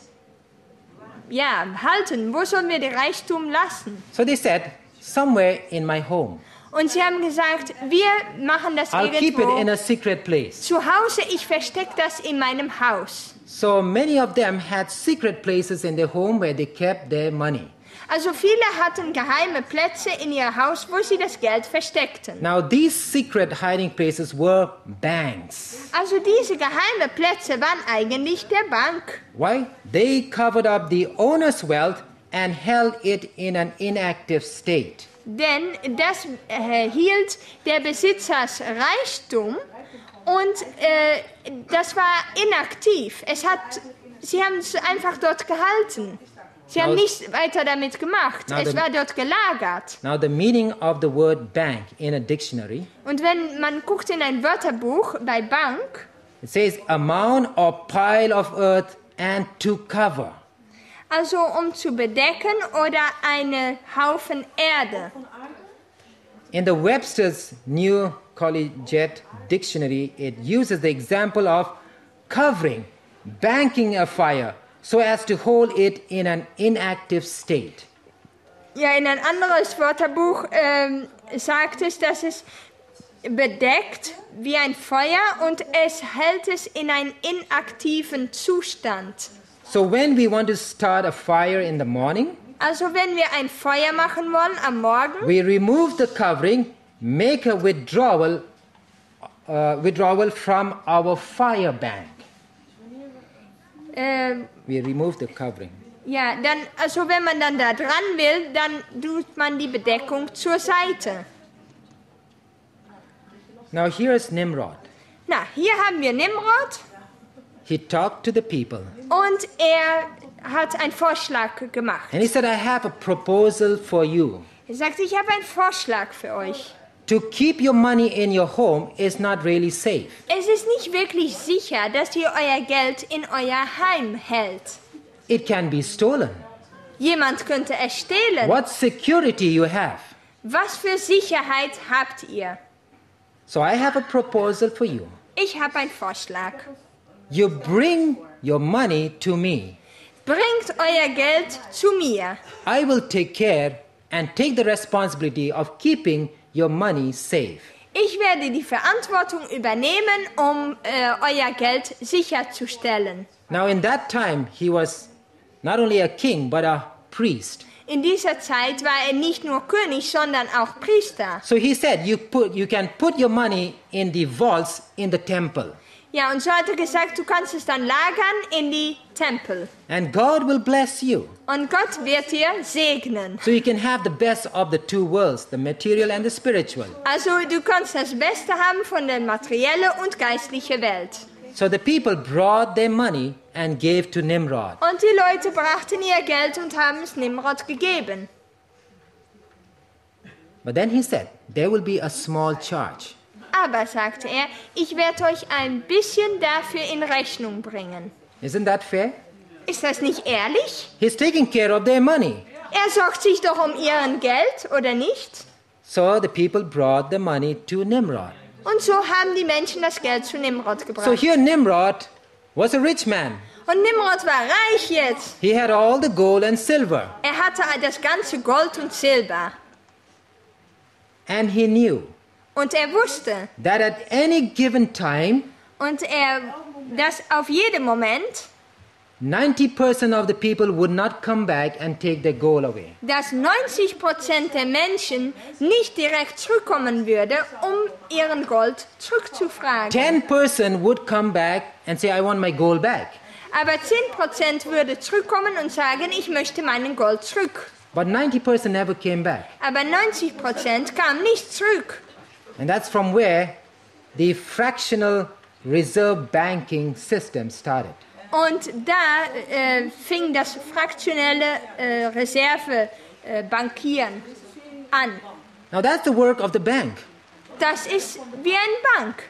halten? Wo sollen wir den Reichtum lassen? So they said, somewhere in my home. Und sie haben gesagt, wir machen das I'll keep it in irgendwo a secret place. zu Hause, ich verstecke das in meinem Haus. So many of them had secret places in their home where they kept their money. Also viele hatten geheime Plätze in ihr Haus, wo sie das Geld versteckten. Now, these secret hiding places were banks. Also diese geheime Plätze waren eigentlich der Bank. Why? They covered up the owner's wealth and held it in an inactive state. Denn das hielt der Besitzers Reichtum und das war inaktiv. Sie haben es einfach dort gehalten. Sie haben nichts weiter damit gemacht. Es war dort gelagert. Now, the meaning of the word bank in a dictionary, Und wenn man guckt in ein Wörterbuch bei Bank, it says a mound or pile of earth and to cover. also zu bedecken oder eine Haufen Erde. In the Webster's New Collegiate Dictionary, it uses the example of covering, banking a fire, so as to hold it in an inactive state. Ja, in ein anderes Wörterbuch sagt es, dass es bedeckt wie ein Feuer und es hält es in einen inaktiven Zustand. So when we want to start a fire in the morning, Also wenn wir ein Feuer machen wollen am Morgen, we remove the covering, make a withdrawal from our fire bank. We remove the covering. ja, dann, also wenn man dann da dran will, dann tut man die Bedeckung zur Seite. Now here is Nimrod. Na, hier haben wir Nimrod He talked to the people und er hat einen Vorschlag gemacht. and he said, I have a proposal for you. Er sagt, ich habe einen Vorschlag für euch. To keep your money in your home is not really safe. Es ist nicht wirklich sicher, dass ihr euer Geld in euer Heim hält. It can be stolen. Jemand könnte es stehlen. What security you have? Was für Sicherheit habt ihr? So I have a proposal for you. Ich habe einen Vorschlag. You bring your money to me. Bringt euer Geld zu mir. I will take care and take the responsibility of keeping your money safe. Ich werde die Verantwortung übernehmen, um euer Geld sicherzustellen. Now in that time he was not only a king but a priest. In dieser Zeit war er nicht nur König, sondern auch Priester. So he said you can put your money in the vaults in the temple. Ja, und so hat er gesagt, du kannst es dann lagern in die Tempel. And God will bless you. Und Gott wird dir segnen. So you can have the best of the two worlds, the material and the spiritual. Also du kannst das Beste haben von der materiellen und geistlichen Welt. So the people brought their money and gave to Nimrod. Und die Leute brachten ihr Geld und haben es Nimrod gegeben. But then he said, there will be a small charge. Aber, sagte er, ich werde euch ein bisschen dafür in Rechnung bringen. Isn't that fair? Ist das nicht ehrlich? He's taking care of their money. Er sorgt sich doch um ihren Geld, oder nicht? So the people brought the money to Nimrod. Und so haben die Menschen das Geld zu Nimrod gebracht. So here Nimrod was a rich man. Und Nimrod war reich jetzt. He had all the gold and silver. Er hatte das ganze Gold und Silber. And he knew Und er wusste, that at any given time, dass auf jedem Moment, 90% of the people would not come back and take their gold away. dass 90% der Menschen nicht direkt zurückkommen würde, um ihren Gold zurückzufragen. 10% would come back and say, I want my gold back. Aber 10% würde zurückkommen und sagen, ich möchte meinen Gold zurück. But 90% never came back. Aber 90% kam nicht zurück. And that's from where the fractional reserve banking system started. Und da fing das fraktionelle Reservebankieren an. Now that's the work of the bank. Das ist wie eine Bank.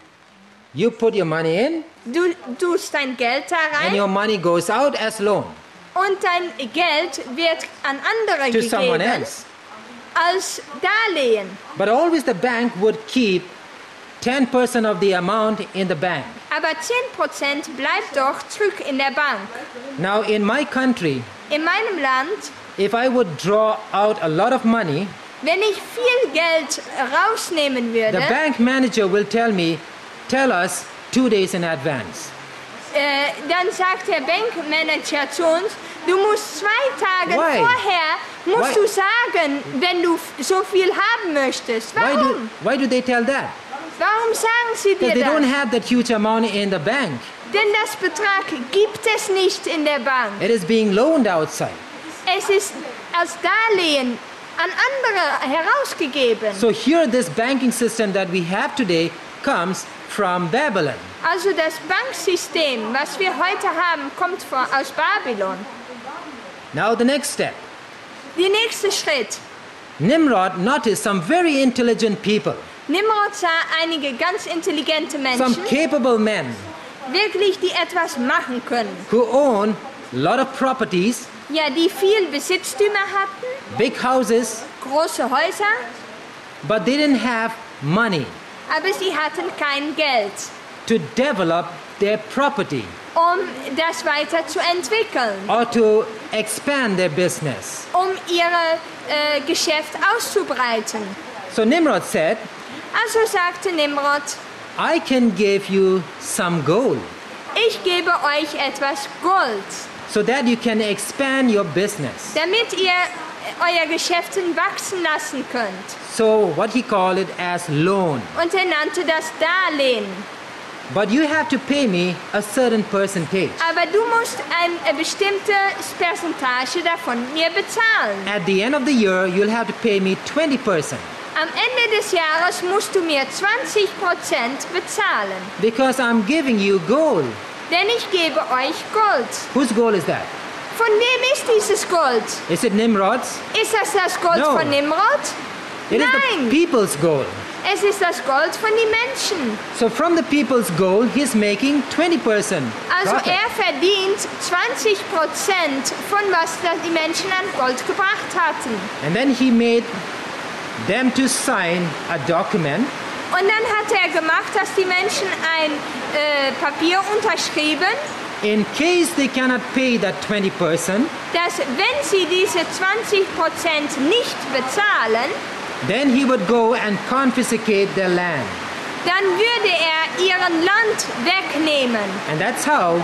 You put your money in Du tust dein Geld da and your rein money goes out as loan und dein Geld wird an andere to someone gegeben else. als Darlehen. But always the bank would keep 10% of the amount in the bank. Aber 10% bleibt doch zurück in der Bank. Now in my country, In meinem Land, if I would draw out a lot of money, wenn ich viel Geld rausnehmen the würde, bank manager will tell us 2 days in advance. Dann sagt der Bankmanager zu uns, du musst 2 Tage Why? vorher, musst Why? du sagen, wenn du so viel haben möchtest. Warum? Why do they tell that? Warum sagen sie dir Because they don't das? have that huge amount in the bank. Denn das Betrag gibt es nicht in der Bank. It is being loaned outside. Es ist als Darlehen an andere herausgegeben. So here this banking system that we have today comes from Babylon. Also das Banksystem, was wir heute haben, kommt aus Babylon. Now the next step. Der nächste Schritt. Nimrod noticed some very intelligent people, Nimrod sah einige ganz intelligente some Menschen, capable men wirklich, die etwas machen können. who own a lot of properties, Ja, die viel Besitztümer hatten, big houses, große Häuser, but they didn't have money aber sie hatten kein Geld, to develop their property um das weiterzuentwickeln, or to expand their business. um ihr Geschäft auszubreiten. So Nimrod said, Also sagte Nimrod, I can give you some gold ich gebe euch etwas Gold, so that you can expand your business. damit ihr euer Geschäften wachsen lassen könnt. So what he called it as loan. Und er nannte das Darlehen. But you have to pay me a certain percentage. Aber du musst eine bestimmte Percentage davon mir bezahlen. At the end of the year, you'll have to pay me 20% Am Ende des Jahres musst du mir 20% bezahlen. because I'm giving you gold. Denn ich gebe euch Gold. Whose gold is that? Von wem ist dieses Gold? Is it Nimrod's? Ist das Gold No. von Nimrod? It is Nein, the people's gold. es ist das Gold von den Menschen. So from the people's gold, he's making 20%. Also profit. er verdient 20% von was die Menschen an Gold gebracht hatten. And then he made them to sign a document Und dann hat er gemacht, dass die Menschen ein Papier unterschrieben, in case they cannot pay that 20%, dass wenn sie diese 20% nicht bezahlen, then he would go and confiscate their land. dann würde er ihren Land wegnehmen. And that's how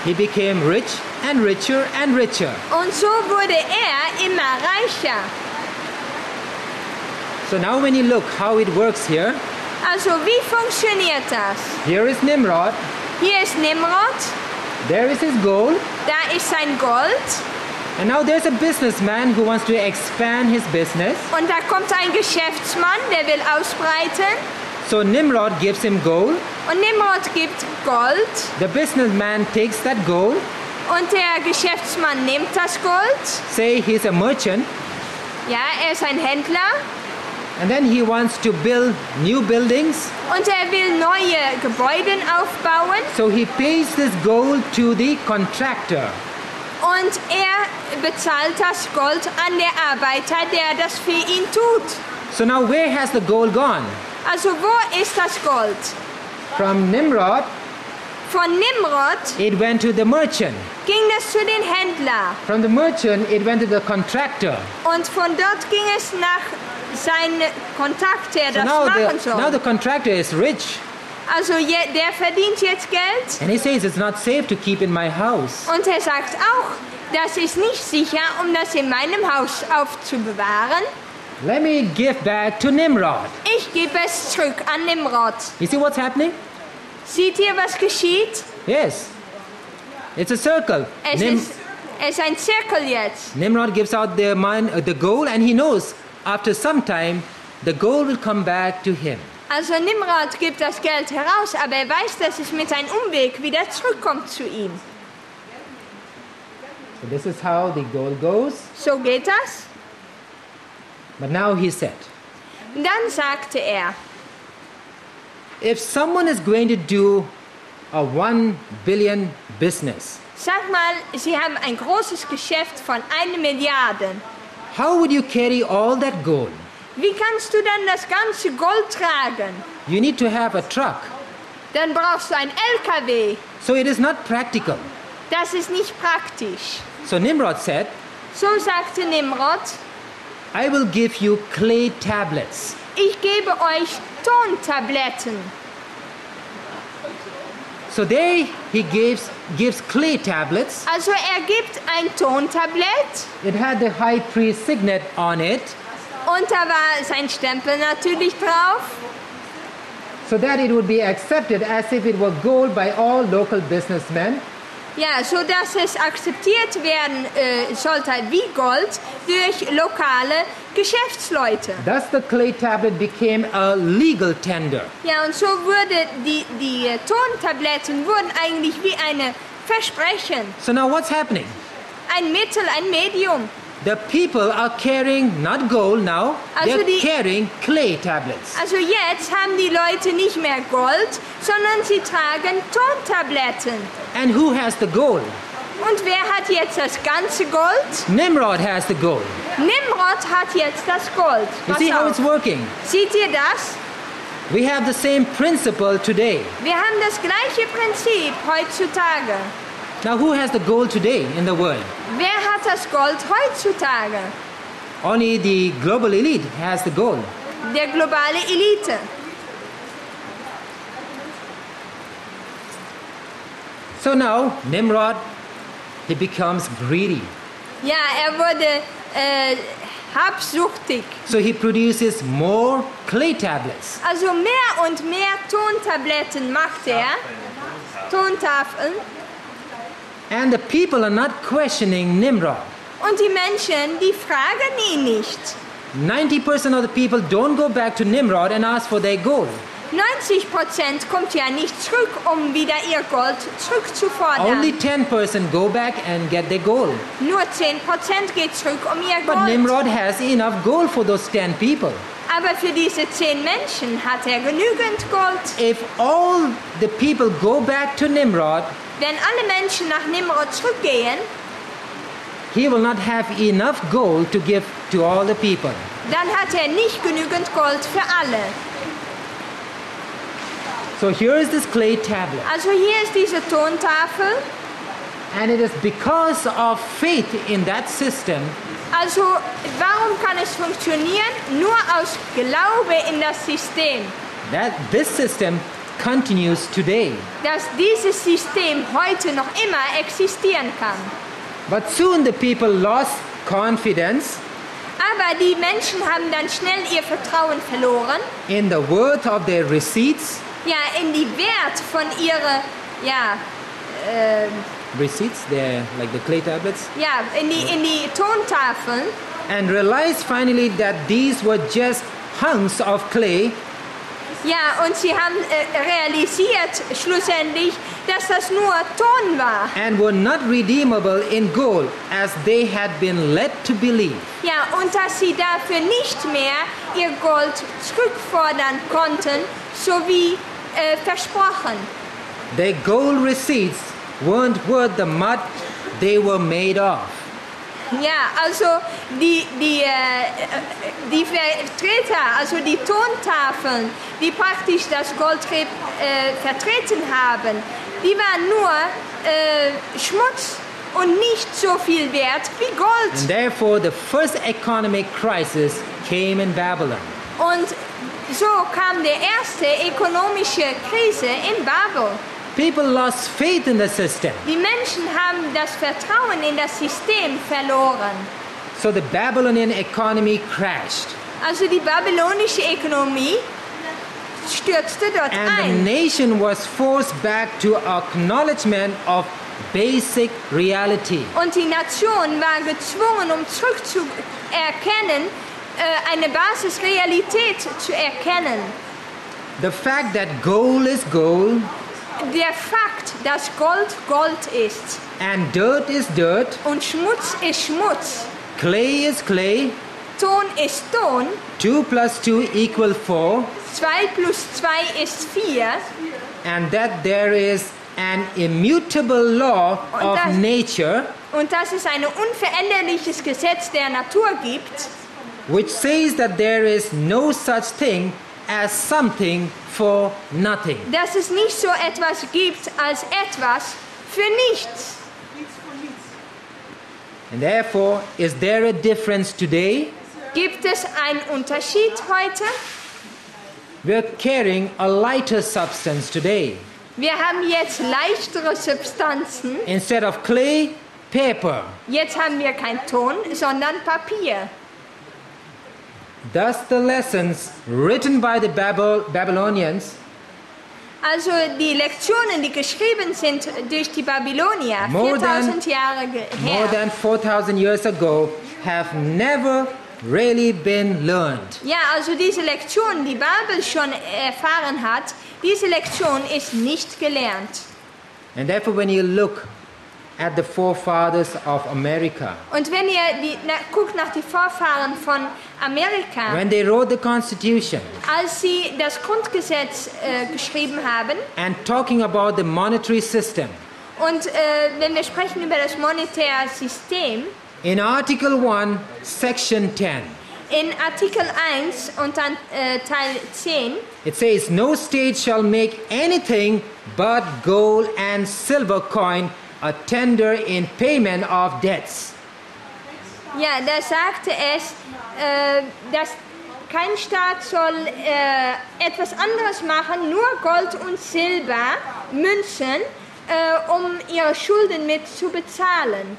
he became rich and richer and richer. Und so wurde er immer reicher. So now when you look how it works here, Also wie funktioniert das? here is Nimrod, Hier ist Nimrod, there is his gold, da ist sein Gold and now there's a businessman who wants to expand his business. und da kommt ein Geschäftsmann, der will ausbreiten So Nimrod gives him gold, und Nimrod gibt Gold the businessman takes that gold, und der Geschäftsmann nimmt das Gold. say he's a merchant, Ja, er ist ein Händler and then he wants to build new buildings. und er will neue Gebäude aufbauen So he pays this gold to the contractor. und er bezahlt das Gold an der Arbeiter, der das für ihn tut. So now where has the gold gone? Also wo ist das Gold? From Nimrod, Von Nimrod it went to the merchant. ging das zu den Händlern From the merchant, it went to the contractor. und von dort ging es nach seinem Kontakt, der So das now machen now the soll. contractor is rich. Also der verdient jetzt Geld And he says it's not safe to keep in my house. und er sagt auch, das ist nicht sicher, um das in meinem Haus aufzubewahren. Let me give back to Nimrod. Ich gebe es zurück an Nimrod. You see what's happening? Seht ihr, was geschieht? Yes. It's a circle. Es ist ein Zirkel jetzt. Nimrod gives out the gold, and he knows after some time the gold will come back to him. Also Nimrod gibt das Geld heraus, aber er weiß, dass es mit einem Umweg wieder zurückkommt zu ihm. So this is how the gold goes. So geht das. But now he said, Dann sagte er, if someone is going to do a 1 billion business, sag mal, Sie haben ein großes Geschäft von 1 Milliarde. how would you carry all that gold? Wie kannst du dann das ganze Gold tragen? You need to have a truck. Dann brauchst du ein LKW. So it is not practical. Das ist nicht praktisch. So Nimrod said, So sagte Nimrod, I will give you clay tablets. ich gebe euch Tontabletten. So there he gives clay tablets. Also gibt ein Tontablett It had the high priest signet on it, und da war sein Stempel natürlich drauf, so that it would be accepted as if it were gold by all local businessmen. ja, so dass es akzeptiert werden sollte wie Gold durch lokale Geschäftsleute. Thus the clay tablet became a legal tender. Ja, und so wurde die Tontabletten wurden eigentlich wie eine Versprechen, So now what's happening? ein Mittel, ein Medium. The people are carrying not gold now, Also they're die- carrying clay tablets. Also jetzt haben die Leute nicht mehr Gold, sondern sie tragen Tontabletten. And who has the gold? Und wer hat jetzt das ganze Gold? Nimrod has the gold. Nimrod hat jetzt das Gold. You Pass see how auf. it's working? Seht ihr das? We have the same principle today. Wir haben das gleiche Prinzip heutzutage. Now who has the gold today in the world? Wer hat das Gold heutzutage? Only the global elite has the gold. Der globale Elite. So now Nimrod, he becomes greedy. Ja, wurde habsüchtig. So he produces more clay tablets. Also mehr und mehr Tontabletten macht er. Tontafeln. And the people are not questioning Nimrod. Und die Menschen, die fragen ihn nicht. 90% of the people don't go back to Nimrod and ask for their gold. 90% kommt ja nicht zurück, um wieder ihr Gold zurückzufordern. Only 10% go back and get their gold. Nur 10% geht zurück, um ihr But Gold. Nimrod has enough gold for those 10 people. Aber für diese 10 Menschen hat er genügend Gold. If all the people go back to Nimrod, Wenn alle Menschen nach Nimrod zurückgehen, he will not have enough gold to give to all the people. dann hat er nicht genügend Gold für alle. So here is this clay tablet. Also hier ist diese Tontafel. And it is because of faith in that system Also warum kann es funktionieren? Nur aus Glaube in das System. that this system continues today. Dass dieses System heute noch immer existieren kann. But soon the people lost confidence Aber die Menschen haben dann schnell ihr Vertrauen verloren. in the worth of their receipts. Ja, in die Wert von ihrer, Receipts, they're like the clay tablets. in die Tontafeln. And realized finally that these were just hunks of clay Ja, und sie haben realisiert schlussendlich, dass das nur Ton war. and were not redeemable in gold as they had been led to believe. Ja, und dass sie dafür nicht mehr ihr Gold zurückfordern konnten, so wie versprochen. Their gold receipts weren't worth the mud they were made of. Ja, also die Vertreter, also die Tontafeln, die praktisch das Gold vertreten haben, die waren nur Schmutz und nicht so viel wert wie Gold. And therefore the first economic crisis came in Babylon. Und so kam die erste ökonomische Krise in Babel. People lost faith in the system. Die Menschen haben das Vertrauen in das System verloren. So the Babylonian economy crashed. Also die babylonische Ökonomie stürzte dort And the ein. nation was forced back to acknowledgement of basic reality. Und die Nation war gezwungen, um zurückzuerkennen, eine Basisrealität zu erkennen. The fact that gold is gold Der Fakt, dass Gold Gold ist and dirt is dirt, und Schmutz ist Schmutz, clay is clay, Ton ist Ton, 2 plus 2 equal 4, 2 plus 2 ist 4 and that there is an immutable law Und of das- nature und dass es ein unveränderliches Gesetz der Natur gibt, which says that there is no such thing as something for nothing. dass es nicht so etwas gibt als etwas für nichts. And therefore, is there a difference today? Gibt es einen Unterschied heute? We're carrying a lighter substance today. Wir haben jetzt leichtere Substanzen. Instead of clay, paper. Jetzt haben wir kein Ton, sondern Papier. Thus the lessons written by the Babylonians Also die Lektionen, die geschrieben sind durch die Babylonier, More 4000 Jahre more her. than 4,000 years ago have never really been learned. Ja, also diese Lektion, die Babel schon erfahren hat, diese Lektion ist nicht gelernt. And therefore when you look at the forefathers of America, Und wenn ihr guckt nach die Vorfahren von Amerika, when they wrote the Constitution als sie das Grundgesetz geschrieben haben, and talking about the monetary system, und wenn wir sprechen über das monetäre System, in Article 1, Section 10, in Artikel 1 und dann Teil 10, it says, no state shall make anything but gold and silver coin a tender in payment of debts. ja, da sagte es, dass kein Staat soll etwas anderes machen, nur Gold und Silber, Münzen, um ihre Schulden mit zu bezahlen.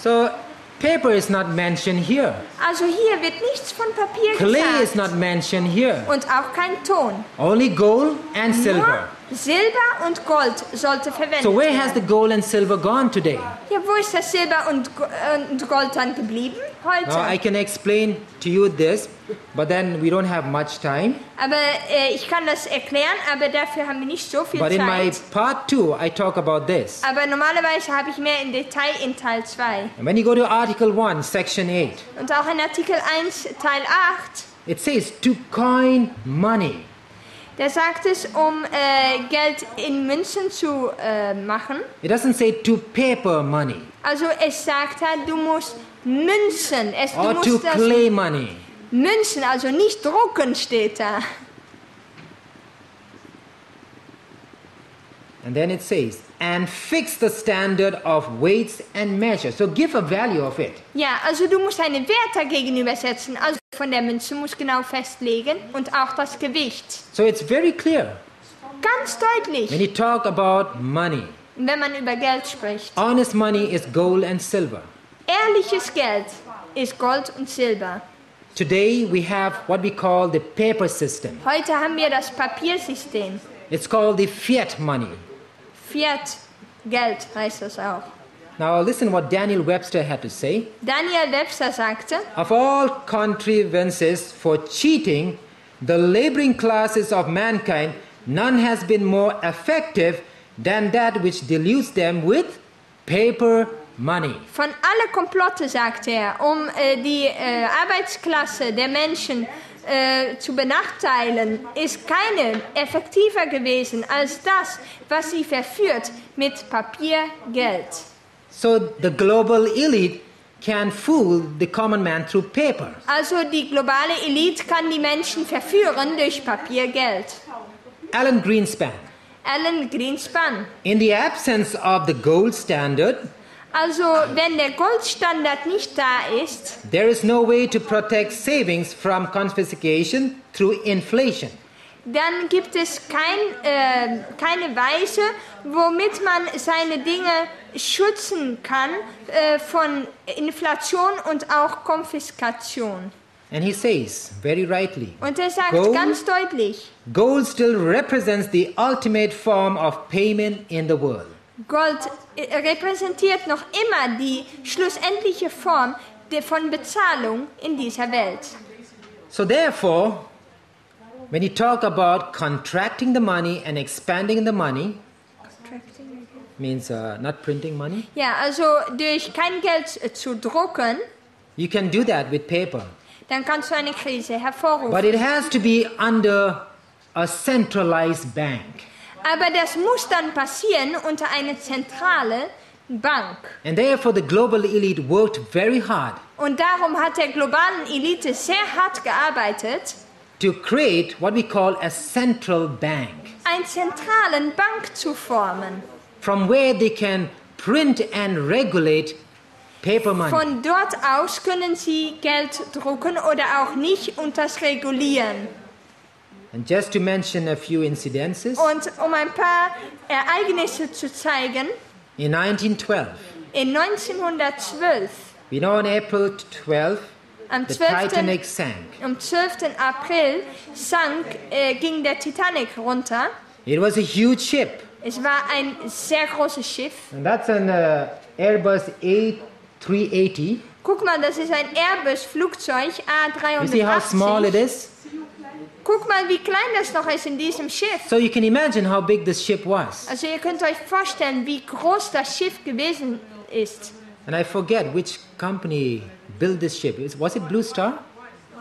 So paper is not mentioned here. Also hier wird nichts von Papier Clay is gesagt not mentioned here. und auch kein Ton. Only gold and silver. Nur Silber und Gold sollte verwendet So where has the werden. gold and silver gone today? Ja, wo ist das Silber und Gold dann geblieben? Heute. Now I can explain to you this, but then we don't have much time. Aber ich kann das erklären, aber dafür haben wir nicht so viel But in my Zeit. part 2, I talk about this. Aber normalerweise habe ich mehr im Detail in Teil 2. And when you go to Article 1, Section 8, Und auch in Artikel 1, Teil 8, it says to coin money. da sagt es, um Geld in Münzen zu machen. It doesn't say to paper money Also es sagt halt, du musst Münzen, du or to musst das clay money. Münzen, also nicht drucken, steht da. And then it says, and fix the standard of weights and measures. So give a value of it. Ja, also du musst einen Wert dagegen übersetzen. Also von der Münze musst genau festlegen und auch das Gewicht. So it's very clear Ganz when deutlich, you talk about money. wenn man über Geld spricht. Honest money is gold and silver. Ehrliches Geld ist Gold und Silber. Today we have what we call the paper system. Heute haben wir das Papiersystem. It's called the fiat money. Fiat-Geld heißt das auch. Now listen what Daniel Webster had to say. Daniel Webster sagte, Of all contrivances for cheating the laboring classes of mankind, none has been more effective than that which deludes them with paper money. von alle Komplotte, sagte er, um die Arbeitsklasse der Menschen zu benachteilen, ist keine effektiver gewesen als das, was sie verführt mit Papiergeld. So the global elite can fool the common man through paper. Also die globale Elite kann die Menschen verführen durch Papiergeld. Alan Greenspan. Alan Greenspan. In the absence of the gold standard, Also wenn der Goldstandard nicht da ist, there is no way to protect savings from confiscation through inflation. dann gibt es keine Weise, womit man seine Dinge schützen kann von Inflation und auch Konfiskation. And he says, very rightly, Und er sagt Gold? ganz deutlich, gold still represents the ultimate form of payment in the world. Gold repräsentiert noch immer die schlussendliche Form von Bezahlung in dieser Welt. So therefore, when you talk about contracting the money and expanding the money, means not printing money, Ja, also durch kein Geld zu drucken, you can do that with paper. dann kannst du eine Krise hervorrufen. But it has to be under a centralized bank. Aber das muss dann passieren unter einer zentralen Bank. And therefore the global elite worked very hard Und darum hat der globalen Elite sehr hart gearbeitet, to create what we call a central bank, eine zentralen Bank zu formen. from where they can print and regulate paper money. Von dort aus können sie Geld drucken oder auch nicht und das regulieren. And just to mention a few incidences, Und um ein paar Ereignisse zu zeigen, in 1912, in 1912, we know on April 12, am the 12. Titanic sank. Am 12. April ging der Titanic runter. It was a huge ship, Es war ein sehr großes Schiff. and that's an Airbus A380. Guck mal, das ist ein Airbus-Flugzeug You see how small it A380. is? Guck mal, wie klein das noch ist in diesem Schiff. So you can imagine how big this ship was. Also ihr könnt euch vorstellen, wie groß das Schiff gewesen ist. And I forget which company built this ship. Was it Blue Star?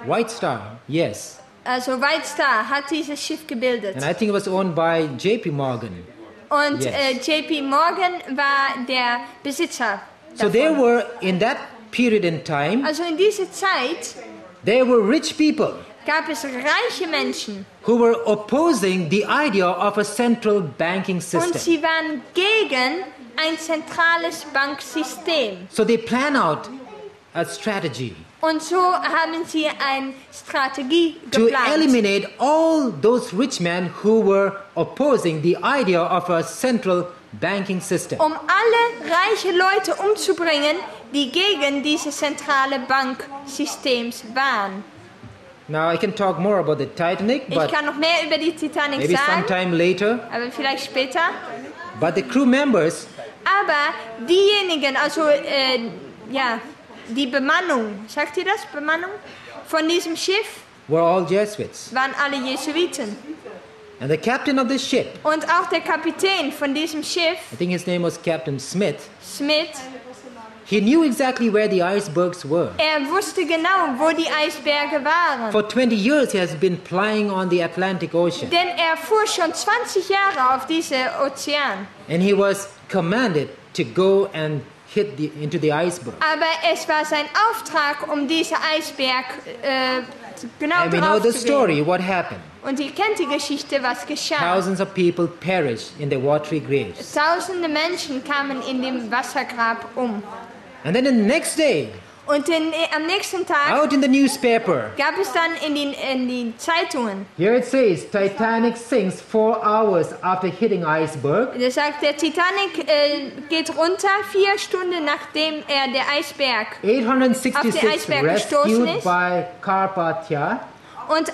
White Star, yes. Also White Star hat dieses Schiff gebildet. And I think it was owned by JP Morgan. Und Yes. JP Morgan war der Besitzer So there davon. were, in that period in time, Also in dieser Zeit there were rich people gab es reiche Menschen. who were opposing the idea of a central banking Und system. sie waren gegen ein zentrales Banksystem. So they plan out a strategy Und so haben sie eine Strategie to geplant, eliminate all those rich men who were opposing the idea of a central banking system. um alle reiche Leute umzubringen, die gegen dieses zentrale Banksystems waren. Now I can talk more about the Titanic, Ich but kann noch mehr über die Titanic maybe sagen, sometime later. aber vielleicht später. But the crew members, Aber diejenigen, also ja, die Bemannung, sagt ihr das, Bemannung? Von diesem Schiff were all Jesuits. waren alle Jesuiten. And the captain of the ship, Und auch der Kapitän von diesem Schiff, I think his name was Captain Smith, Smith, he knew exactly where the icebergs were. er wusste genau, wo die Eisberge waren. For 20 years he has been plying on the Atlantic Ocean. Denn er fuhr schon 20 Jahre auf diesem Ozean. And he was commanded to go and hit into the iceberg. Aber es war sein Auftrag, um diesen Eisberg genau And we know drauf the zu story, gehen. what happened. Und ihr kennt die Geschichte, was geschah. Thousands of people perished in the watery graves. Tausende Menschen kamen in dem Wassergrab um. And then the next day, Und am nächsten Tag out in the newspaper, gab es dann in den Zeitungen, here it says, Titanic sinks 4 hours after hitting iceberg. da sagt, der Titanic geht runter 4 Stunden nachdem der Eisberg 866 Eisberg gestoßen rescued ist. by Carpathia. und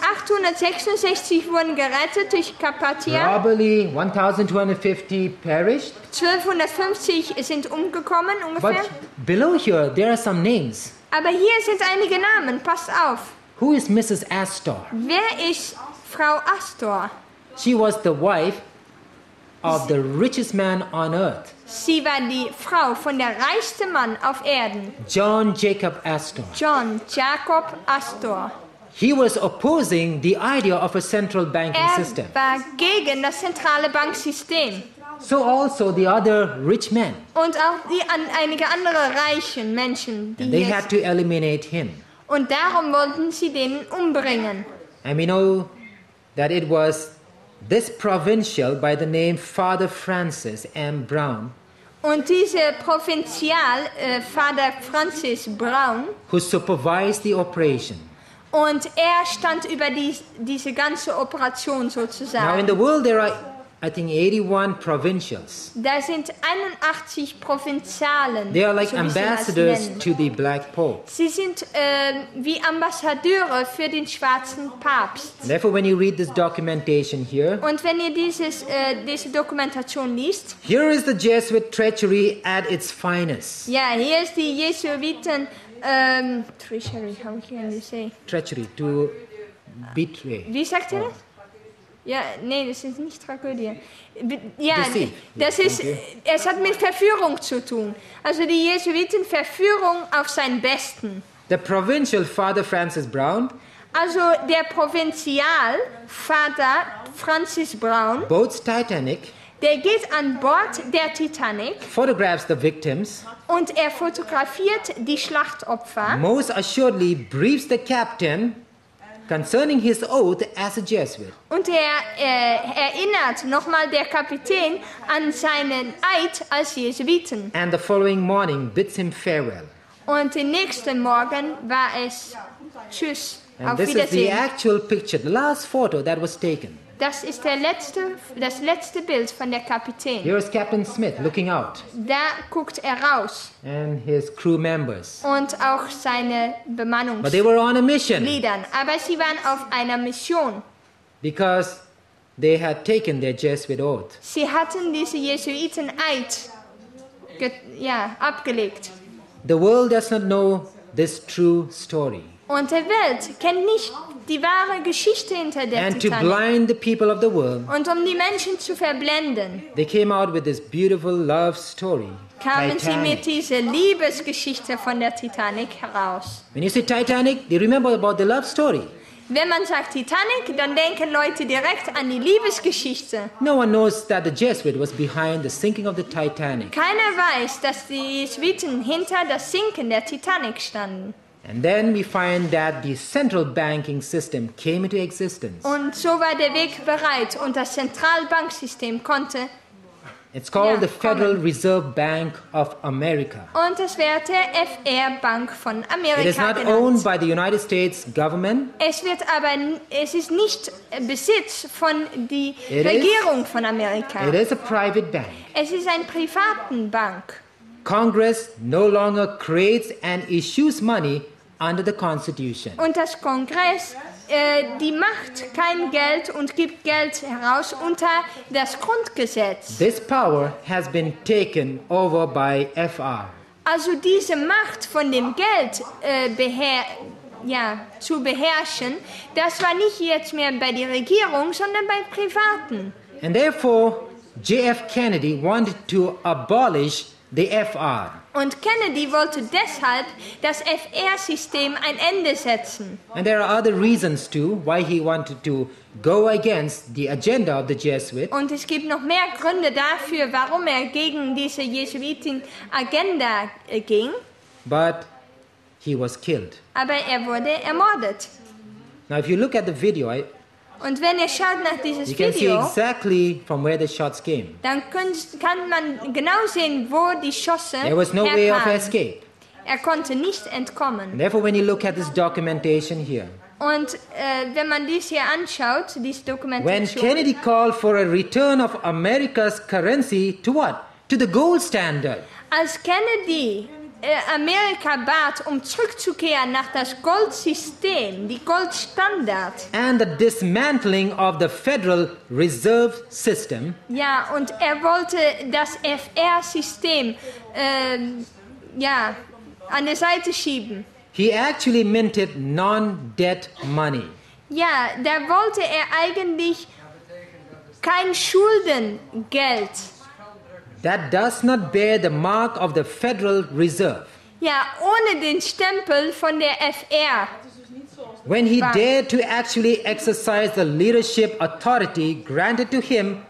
866 wurden gerettet durch Carpathia. Probably 1,250 perished. 1250 sind umgekommen But ungefähr. below here, there are some names. Aber hier sind einige Namen, passt auf. Who is Mrs. Astor? Wer ist Frau Astor? She was the wife of the richest man on earth, Sie war die Frau von der reichste Mann auf Erden, John Jacob Astor. John Jacob Astor. He was opposing the idea of a central banking system. War gegen das zentrale Banksystem. So also the other rich men. Und auch einige andere reichen Menschen, die They hier had to eliminate him. Und darum wollten sie den umbringen. And we know that it was this provincial by the name Father Francis M. Brown Und dieser Provinzial, Vater Francis Brown, who supervised the operation. und er stand über diese ganze Operation Now in sozusagen. the world there are, I think, 81 provincials. Da sind 81 Provinzialen, They are like so wie sie das ambassadors nennen. to the Black Pope. Sie sind wie Ambassadeure für den schwarzen Papst. Therefore, when you read this documentation here, Und wenn ihr diese Dokumentation liest, here is the Jesuit treachery at its finest. ja, hier ist die Jesuiten treachery, how can you say? Treachery, to betray. Wie sagt ihr das? Ja, nee, das ist nicht Tragödie. Ja, Deceit. das ist, Okay. es hat mit Verführung zu tun. Also die Jesuiten Verführung auf sein Besten. The provincial Father Francis Brown Also der Provinzial Vater Francis Brown, boats Titanic, der geht an Bord der Titanic photographs the victims, und er fotografiert die Schlachtopfer most assuredly briefs the captain concerning his oath as a Jesuit. und er erinnert nochmal der Kapitän an seinen Eid als Jesuiten. And the following morning bids him farewell. Und den nächsten Morgen war es Tschüss. And Auf this is the Wiedersehen. actual picture, the last photo that was taken. Das ist das letzte Bild von der Kapitän. Here is Captain Smith looking out, Da guckt er raus and his crew members. und auch seine But they were on a mission Bemannungsgliedern. Aber sie waren auf einer Mission. because they had taken their Jesuit oath. Sie hatten diese Jesuiten-Eid abgelegt. The world does not know this true story. Und die Welt kennt nicht die wahre Geschichte hinter der And to Titanic. blind the people of the world, Und um die Menschen zu verblenden, they came out with this beautiful love story. kamen sie Titanic. mit dieser Liebesgeschichte von der Titanic heraus. When you say Titanic, they remember about the love story. Wenn man sagt Titanic, dann denken Leute direkt an die Liebesgeschichte. No one knows that the Jesuit was behind the sinking of the Titanic. Keiner weiß, dass die Jesuiten hinter das Sinken der Titanic standen. And then we find that the central banking system came into existence. Und so war der Weg bereit und das Zentralbanksystem konnte. It's called Ja, the Federal Reserve Bank of America. Und es wird der FR-Bank von It Amerika is not owned genannt. by the United States government. Es ist nicht Besitz von der It is- Regierung von Amerika. It is a private bank. Es ist eine privaten Bank. Congress no longer creates and issues money under the Constitution. Und das Kongress, die macht kein Geld und gibt Geld heraus unter das Grundgesetz. This power has been taken over by FR. Also diese Macht von dem Geld zu beherrschen, das war nicht jetzt mehr bei der Regierung, sondern bei Privaten. And therefore, J.F. Kennedy wanted to abolish the FR. Und Kennedy wollte deshalb das FR-System ein Ende setzen. And there are other reasons too why he wanted to go against the agenda of the Jesuit. Und es gibt noch mehr Gründe dafür, warum er gegen diese Jesuiten-Agenda ging. But he was killed. Aber er wurde ermordet. Now, if you look at the video, Und wenn ihr schaut nach dieses you can see Video, exactly from where the shots came. dann kann man genau sehen, wo die Schosse There was no way of herkamen. escape. Er konnte nicht And entkommen. therefore, when you look at this documentation here, Und wenn man dies hier anschaut, diese when Dokumentation, Kennedy called for a return of America's currency to what? To the gold standard. als Kennedy Amerika bat, um zurückzukehren nach das Goldsystem, die Goldstandard, And the dismantling of the Federal Reserve System, ja, und er wollte das FR-System an die Seite schieben. he actually minted non-debt money. Ja, da wollte er eigentlich kein Schuldengeld. That does not bear the mark of the Federal Reserve. Ja, ohne den Stempel von der FR. When he Bank. dared to actually exercise the leadership authority granted to him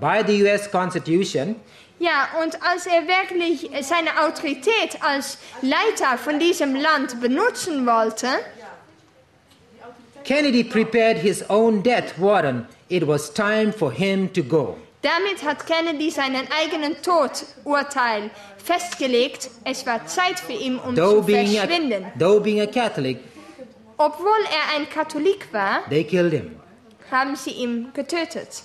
by the US Constitution, Ja, und als er wirklich seine Autorität als Leiter von diesem Land benutzen wollte, Kennedy prepared his own death warrant. It was time for him to go. damit hat Kennedy seinen eigenen Todurteil festgelegt. Es war Zeit für ihn, um zu verschwinden. though being a Catholic, Obwohl er ein Katholik war, they killed him. haben sie ihn getötet.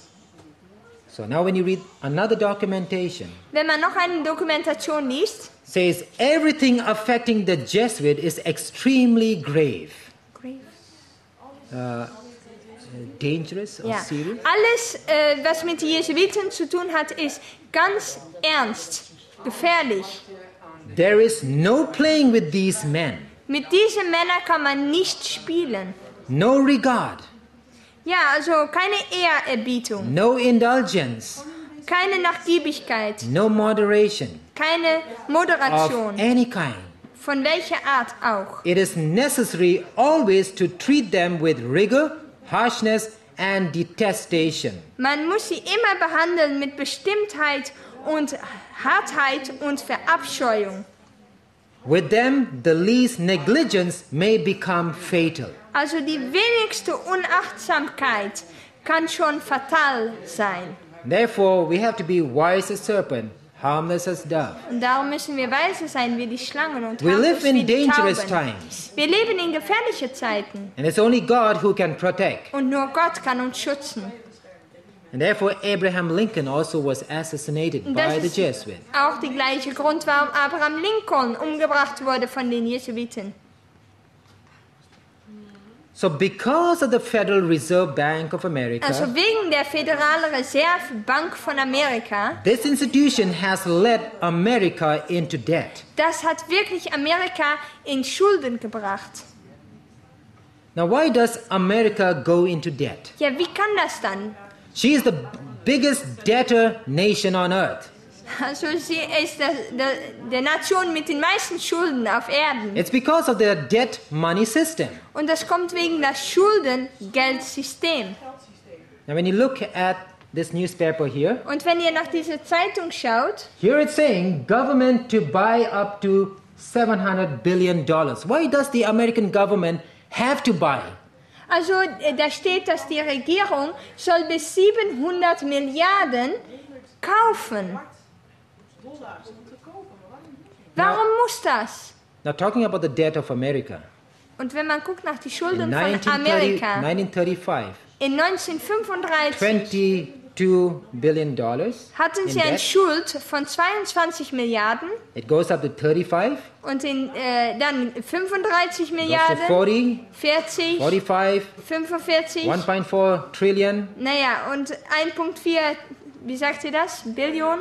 So now when you read another documentation, Wenn man noch eine Dokumentation liest, says everything affecting the Jesuit is extremely grave. Dangerous or ja, serious? alles, was mit den Jesuiten zu tun hat, ist ganz ernst, gefährlich. There is no playing with these men, Mit diesen Männern kann man nicht spielen. no regard, Ja, also keine Ehrerbietung, no indulgence, keine Nachgiebigkeit, no moderation keine of Moderation, any kind. von welcher Art auch. It is necessary always to treat them with rigor, harshness, and detestation. Man muss sie immer behandeln mit Bestimmtheit und Hartheit und Verabscheuung. With them, the least negligence may become fatal. Also die wenigste Unachtsamkeit kann schon fatal sein. Therefore, we have to be wise as serpent, harmless as dove. Und darum müssen wir weise sein wie die Schlangen und We live harmlos wie in die dangerous Tauben. times. Wir leben in gefährlichen Zeiten and it's only God who can protect. und nur Gott kann uns schützen. And therefore, Abraham Lincoln also was assassinated Und by das the ist Jesuits. auch der gleiche Grund, warum Abraham Lincoln umgebracht wurde von den Jesuiten. So, because of the Federal Reserve Bank of America, Also wegen der Föderalen Reservebank von Amerika, this institution has led America into debt. das hat wirklich Amerika in Schulden gebracht. Now, why does America go into debt? Ja, wie kann das dann? She is the biggest debtor nation on earth. Also sie ist der Nation mit den meisten Schulden auf Erden. It's because of their debt money system. Und das kommt wegen das Schuldengeldsystem. Now, when you look at this newspaper here, Und wenn ihr nach dieser Zeitung schaut, here it's saying government to buy up to $700 billion. Why does the American government have to buy? also da steht, dass die Regierung soll bis 700 Milliarden kaufen. Warum muss das? Now, talking about the debt of America. Und wenn man guckt nach die In Schulden von Amerika, 1935, in 1935 $22 billion hatten in sie eine debt. Schuld von 22 Milliarden It goes up to 35, und dann 35 goes to Milliarden, 40, 40, 45, 45, 1.4 trillion, naja, und 1,4, wie sagt ihr das? Billion?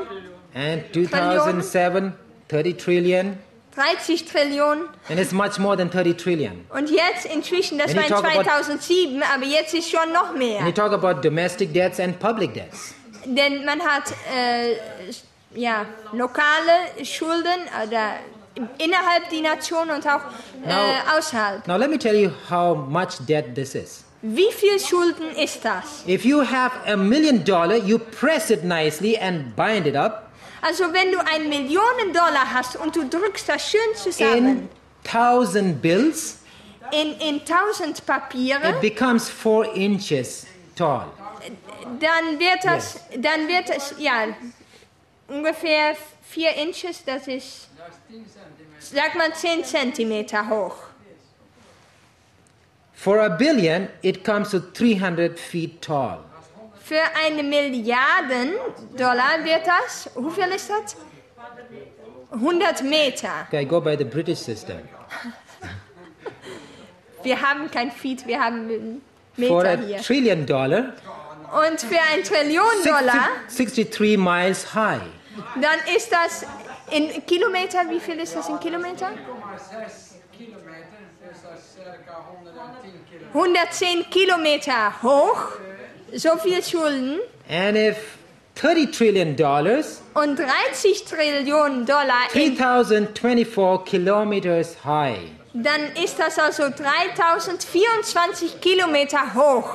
and 2007, 30 trillion, 30 Trillionen. and it's much more than 30 trillion. Und jetzt inzwischen, das When war you in talk about- 2007, aber jetzt ist schon noch When you mehr. talk about domestic debts and public debts, Denn man hat ja, lokale Schulden oder innerhalb die Nation und auch außerhalb. now let me tell you how much debt this is. Wie viel Schulden ist das? If you have $1 million, you press it nicely and bind it up Also wenn du $1 Million hast und du drückst das schön zusammen in 1,000 bills, in 1000 Papiere, it becomes 4 inches tall. dann wird es ja ungefähr 4 Inches, das ist, sag mal 10 Zentimeter hoch. For $1 billion, it comes to 300 feet tall. Für $1 Milliarden wird das, wie viel ist das? 100 Meter. Okay, go by the British system. Wir haben kein Feet, wir haben For Meter $1 hier. trillion, Und für $1 Trillion, 63 miles high. dann ist das in Kilometer, wie viel ist das in Kilometer? 110 Kilometer hoch, so viel Schulden. And if $30 trillion, Und 30 Trillionen in, 3,024 kilometers high. dann ist das also 3024 Kilometer hoch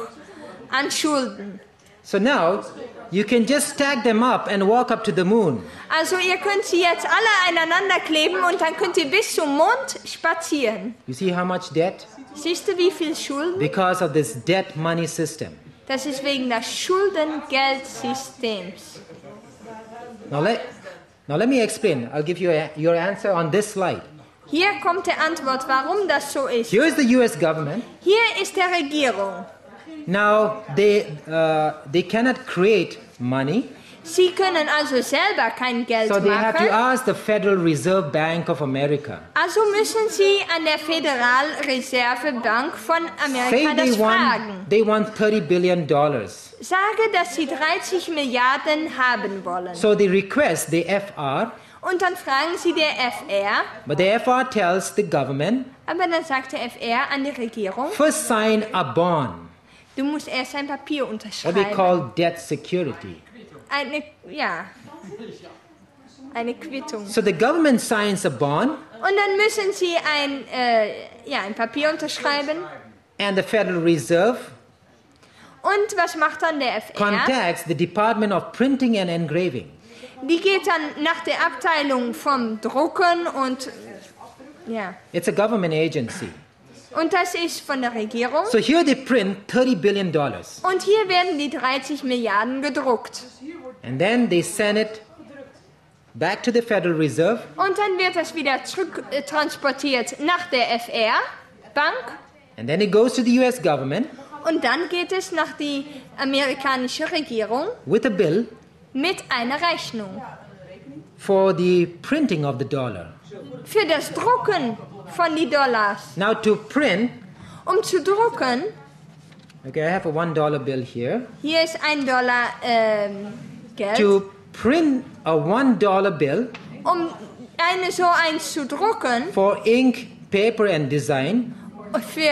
an Schulden. So now, you can just stack them up and walk up to the moon. Also ihr könnt sie jetzt alle aneinander kleben und dann könnt ihr bis zum Mond spazieren. You see how much debt? Siehst du, wie viel Schulden? Because of this debt money system. Das ist wegen des Schuldengeldsystems. Now let me explain. I'll give you your answer on this slide. Hier kommt die Antwort, warum das so ist. Here is the U.S. government. Hier ist die Regierung. Now, they cannot create money, Sie können also selber kein Geld so they have to machen. ask the Federal Reserve Bank of America. Also müssen Sie an der Föderalreservebank von Say Amerika das fragen. they want $30 billion. Sage, dass Sie 30 Milliarden haben wollen. So they request the FR, Und dann fragen Sie der FR, but the FR tells the government, aber dann sagt der FR an die Regierung, first sign a bond, du musst erst ein Papier what we unterschreiben. call debt security. Eine Quittung. So the government signs a bond, Und dann müssen Sie ein Papier unterschreiben. and the Federal Reserve Und was macht dann der FR? contacts the Department of Printing and Engraving. Die geht dann nach der Abteilung vom Drucken und ja. It's a government agency. Und das ist von der Regierung. So here they print $30 billion, Und hier werden die 30 Milliarden gedruckt. and then they send it back to the Federal Reserve, Und dann wird das wieder zurück transportiert nach der FR. Bank and then it goes to the US government und dann geht es nach die amerikanische Regierung with a bill mit einer Rechnung for the printing of the dollar. für das Drucken von die Dollars. Now to print, Um zu drucken, okay, I have a $1 bill here. hier ist $1 Geld. To print a $1 bill Um so eins zu drucken, for ink, paper and design, für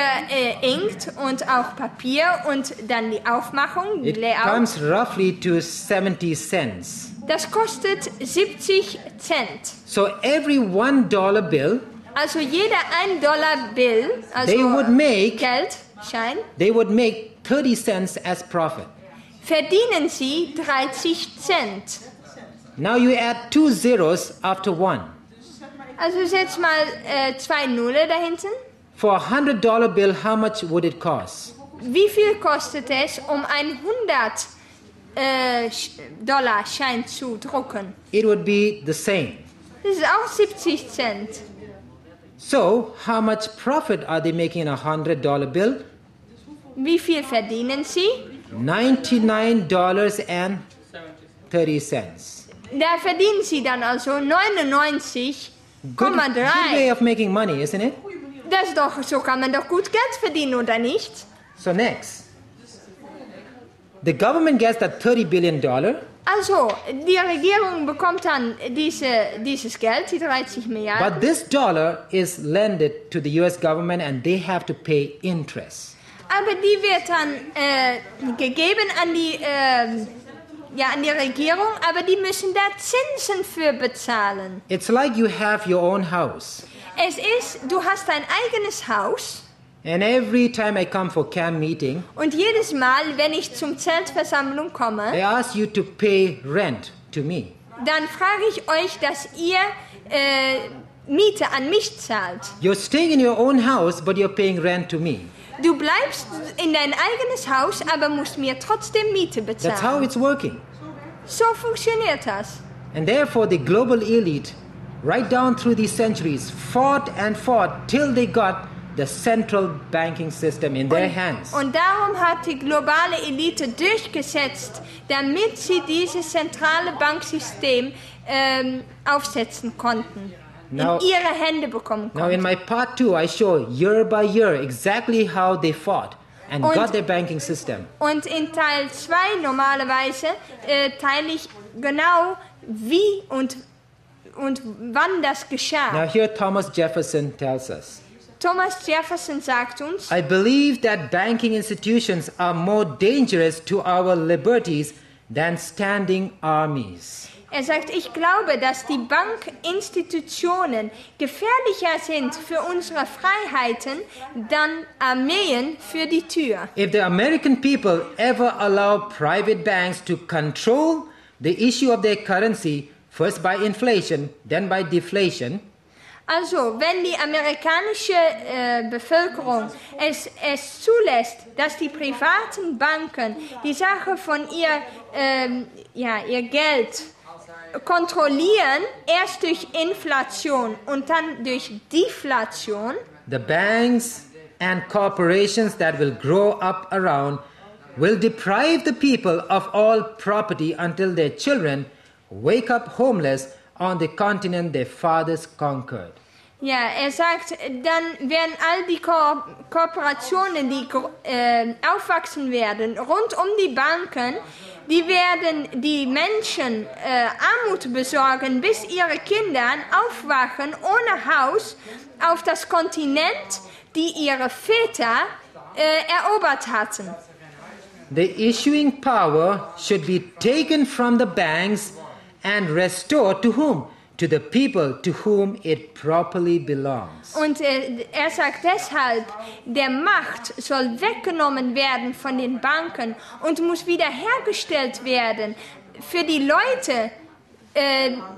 Inkt und auch Papier und dann die Aufmachung, die it Layout, comes roughly to 70 cents. das kostet 70 Cent. So every $1 bill, Also jeder $1 Bill, also They would make- Geldschein, they would make 30 cents as profit. verdienen sie 30 Cent. Now you add 2 zeros after 1. Also setz mal 2 Nulle dahinten. For a $100 bill, how much would it cost? Wie viel kostet es, um ein $100 Schein zu drucken? It would be the same. Das ist auch 70 Cent. So how much profit are they making in a $100 bill? Wie viel verdienen sie? $99.30. Da verdienen sie dann also 99,3. Good way of making money, isn't it? Das ist doch, so kann man doch gut Geld verdienen, oder nicht? So next, the government gets that $30 billion, Also, die Regierung bekommt dann dieses Geld, die 30 Milliarden. but this dollar is lended to the US government and they have to pay interest. Aber die wird dann gegeben an die Regierung, aber die müssen da Zinsen für bezahlen. It's like you have your own house. Es ist, du hast dein eigenes Haus And every time I come for camp meeting, und jedes Mal, wenn ich zum Zeltversammlung komme, they ask you to pay rent to me. dann frage ich euch, dass ihr Miete an mich zahlt. You're staying in your own house, but you're paying rent to me. Du bleibst in dein eigenes Haus, aber musst mir trotzdem Miete That's how bezahlen. it's working. So funktioniert das. And therefore, the global elite, right down through these centuries, fought and fought till they got the central banking system in their hands. Und darum hat die globale Elite durchgesetzt, damit sie dieses zentrale Banksystem aufsetzen konnten. Now- in ihre Hände bekommen Now, in konnten. my part 2, I show year by year exactly how they fought and Und- got their banking system. Und in Teil 2 normalerweise teile ich genau wie und wann das geschah. Now, here Thomas Jefferson tells us, Thomas Jefferson sagt uns, I believe that banking institutions are more dangerous to our liberties than standing armies. er sagt, ich glaube, dass die Bankinstitutionen gefährlicher sind für unsere Freiheiten dann Armeen für die Tür. If the American people ever allow private banks to control the issue of their currency, first by inflation, then by deflation, Also, wenn die amerikanische Bevölkerung es zulässt, dass die privaten Banken die Sache von ihr Geld kontrollieren, erst durch Inflation und dann durch Deflation, the banks and corporations that will grow up around will deprive the people of all property until their children wake up homeless on the continent their fathers conquered. ja, er sagt, dann werden all die Kooperationen, die aufwachsen werden, rund um die Banken, die werden die Menschen Armut besorgen, bis ihre Kinder aufwachen ohne Haus auf das Kontinent, die ihre Väter erobert hatten. The issuing power should be taken from the banks and restored to whom? To the people to whom it properly belongs. Und er sagt deshalb, der Macht soll weggenommen werden von den Banken und muss wiederhergestellt werden für die Leute,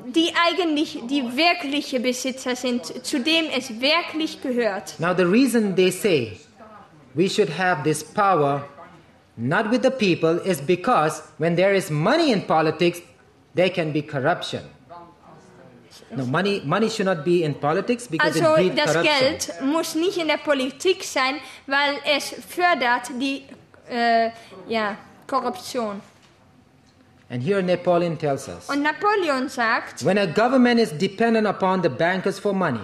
die eigentlich die wirkliche Besitzer sind, zu dem es wirklich gehört. Now the reason they say we should have this power not with the people is because when there is money in politics, there can be corruption. No, money should not be in politics because Also it breeds das corruption. Geld muss nicht in der Politik sein, weil es fördert die Korruption. And here Napoleon tells us, Und Napoleon sagt, when a government is dependent upon the bankers for money,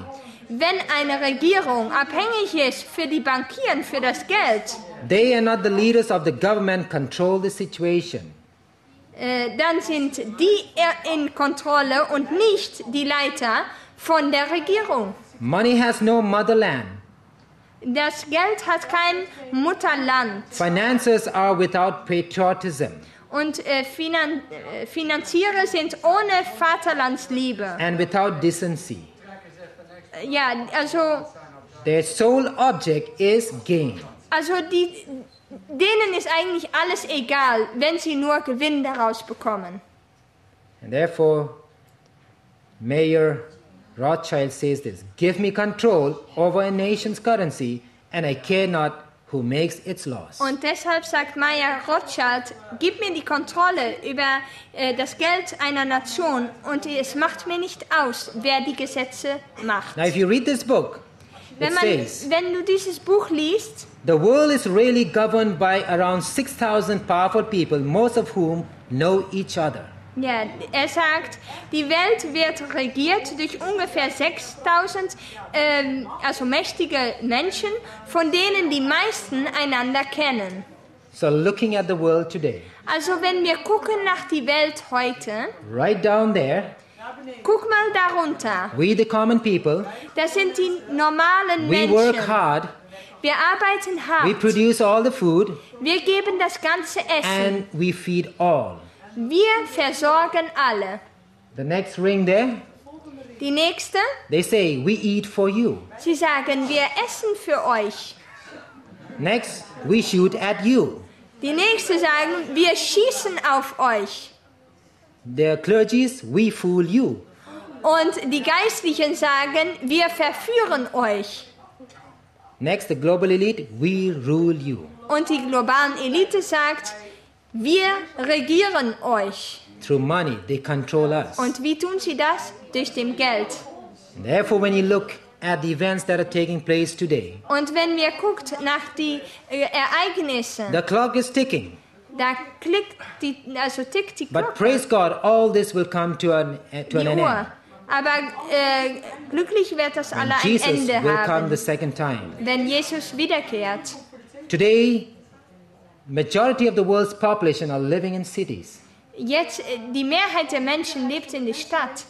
wenn eine Regierung abhängig ist für die Bankieren, für das Geld, they and not the leaders of the government control the situation. dann sind die in Kontrolle und nicht die Leiter von der Regierung. Money has no motherland. Das Geld hat kein Mutterland. Finances are without patriotism. Und Finanziere sind ohne Vaterlandsliebe. And without decency. Ja, also Their sole object is gain. Denen ist eigentlich alles egal, wenn sie nur Gewinn daraus bekommen. And therefore, Mayor Rothschild says this, give me control over a nation's currency and I care not who makes its laws. Und deshalb sagt Mayer Rothschild, gib mir die Kontrolle über das Geld einer Nation und es macht mir nicht aus, wer die Gesetze macht. Now if you read this book, it says, Wenn du dieses Buch liest, the world is really governed by around 6,000 powerful people, most of whom know each other. ja, er sagt, die Welt wird regiert durch ungefähr 6.000 mächtige Menschen, von denen die meisten einander kennen. So looking at the world today, Also wenn wir gucken nach die Welt heute, right down there, guck mal darunter. we the common people, Das sind die normalen we Menschen. work hard, Wir arbeiten we hart. produce all the food, Wir geben das ganze Essen. and we feed all. Wir versorgen alle. The next ring there, Die nächste, they say, we eat for you. sie sagen, wir essen für euch. Next, we shoot at you. Die nächste sagen, wir schießen auf euch. The clergies, we fool you. Und die Geistlichen sagen, wir verführen euch. Next, the global elite, we rule you. Und die globalen Elite sagt, wir regieren euch. Through money, they control us. Und wie tun sie das? Durch dem Geld. Therefore, when you look at the events that are taking place today, Und wenn wir guckt nach die Ereignisse, the clock is ticking. da tickt die But Glocke, praise God, all this will come to an die end. Uhr. Aber glücklich wird das alle And ein Jesus Ende will come haben, the second time. wenn Jesus wiederkehrt. Today, majority of the world's population are living in cities. Jetzt, die Mehrheit der Menschen lebt in der Stadt.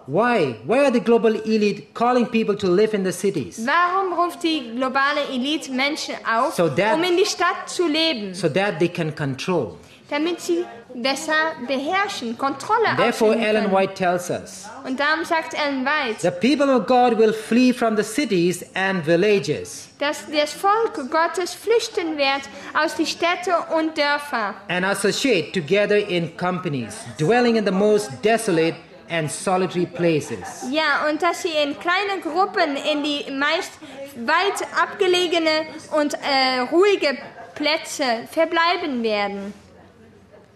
Why? Why are the global elite calling people to live in the cities? Warum ruft die globale Elite Menschen auf, So that- um in die Stadt zu leben? So that they can control. Damit sie besser beherrschen, Kontrolle Therefore, ausüben Ellen können. White tells us, Und darum sagt Ellen White, the people of God will flee from the cities and villages dass das Volk Gottes flüchten wird aus die Städte und Dörfer and associate together in companies, dwelling in the most desolate and solitary places. Ja, und dass sie in kleinen Gruppen in die meist weit abgelegene und ruhige Plätze verbleiben werden.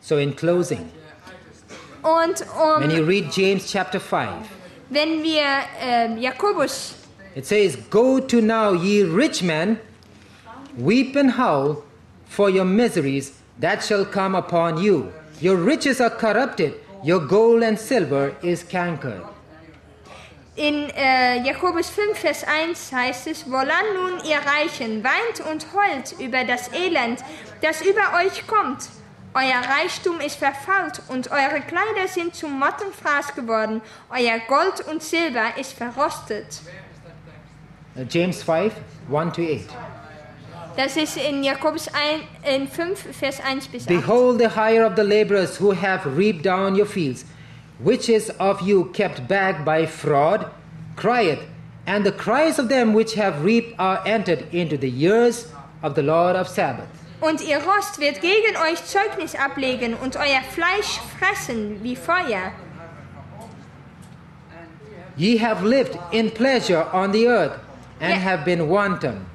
So in closing, Und when you read James chapter 5, wenn wir Jakobus, it says, go to now, ye rich men, weep and howl for your miseries that shall come upon you. Your riches are corrupted, your gold and silver is cankered. in Jakobus 5, Vers 1 heißt es, wohlan nun ihr Reichen, weint und heult über das Elend, das über euch kommt. Euer Reichtum ist verfault und eure Kleider sind zum Mottenfraß geworden. Euer Gold und Silber ist verrostet. James 5, 1 to 8. Das ist in Jakobus 5, Vers 1 bis 8. Behold the hire of the laborers who have reaped down your fields, which is of you kept back by fraud, crieth, and the cries of them which have reaped are entered into the years of the Lord of Sabbath. Und ihr Rost wird gegen euch Zeugnis ablegen und euer Fleisch fressen wie Feuer. Ye have lived in pleasure on the earth and Yeah. have been wanton.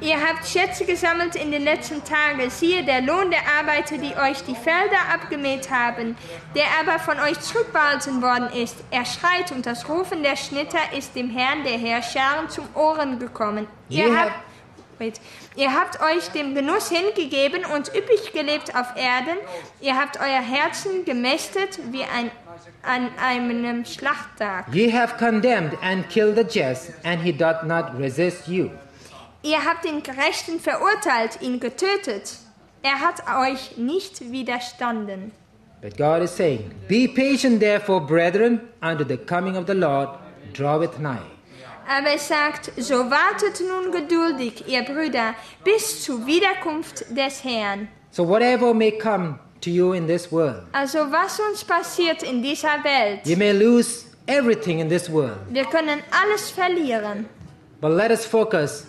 Ihr habt Schätze gesammelt in den letzten Tagen. Siehe, der Lohn der Arbeiter, die euch die Felder abgemäht haben, der aber von euch zurückbehalten worden ist. Er schreit und das Rufen der Schnitter ist dem Herrn der Heerscharen zum Ohren gekommen. Ihr habt euch dem Genuss hingegeben und üppig gelebt auf Erden. Ihr habt euer Herzen gemästet wie an einem Schlachttag. Ye have condemned and killed the just, and he doth not resist you. Ihr habt den Gerechten verurteilt, ihn getötet. Er hat euch nicht widerstanden. But God is saying, be patient therefore, brethren, unto the coming of the Lord draweth nigh. Aber es sagt, so wartet nun geduldig, ihr Brüder, bis zur Wiederkunft des Herrn. So whatever may come to you in this world, Also was uns passiert in dieser Welt, you may lose everything in this world, wir können alles verlieren. but let us focus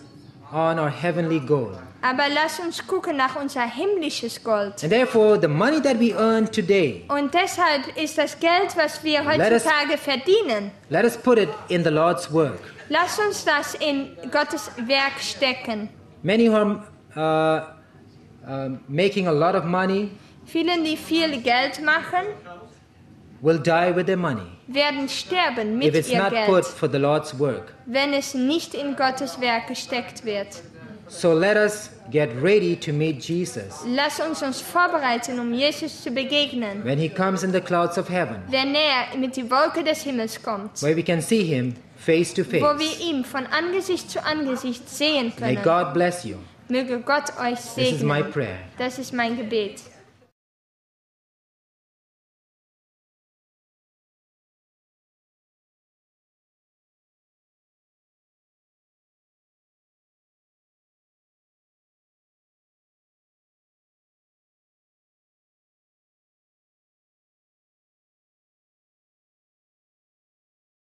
on our heavenly goal. Aber lass uns gucken nach unser himmlisches Gold. And therefore, the money that we earn today, Und deshalb ist das Geld, was wir Let us- heutzutage verdienen, let us put it in the Lord's work. lass uns das in Gottes Werk stecken. Many who are making a lot of money Viele, die viel Geld machen, will die with their money werden sterben if mit it's ihr not put Geld, for the Lord's work. wenn es nicht in Gottes Werk gesteckt wird. So let us get ready to meet Jesus Lass uns vorbereiten, um Jesus zu begegnen, when he comes in the clouds of heaven, wenn er mit die Wolke des Himmels kommt, where we can see him face to wo wir face. ihn von Angesicht zu Angesicht sehen May können. God bless you. Möge Gott euch This is my segnen. prayer. Das ist mein Gebet.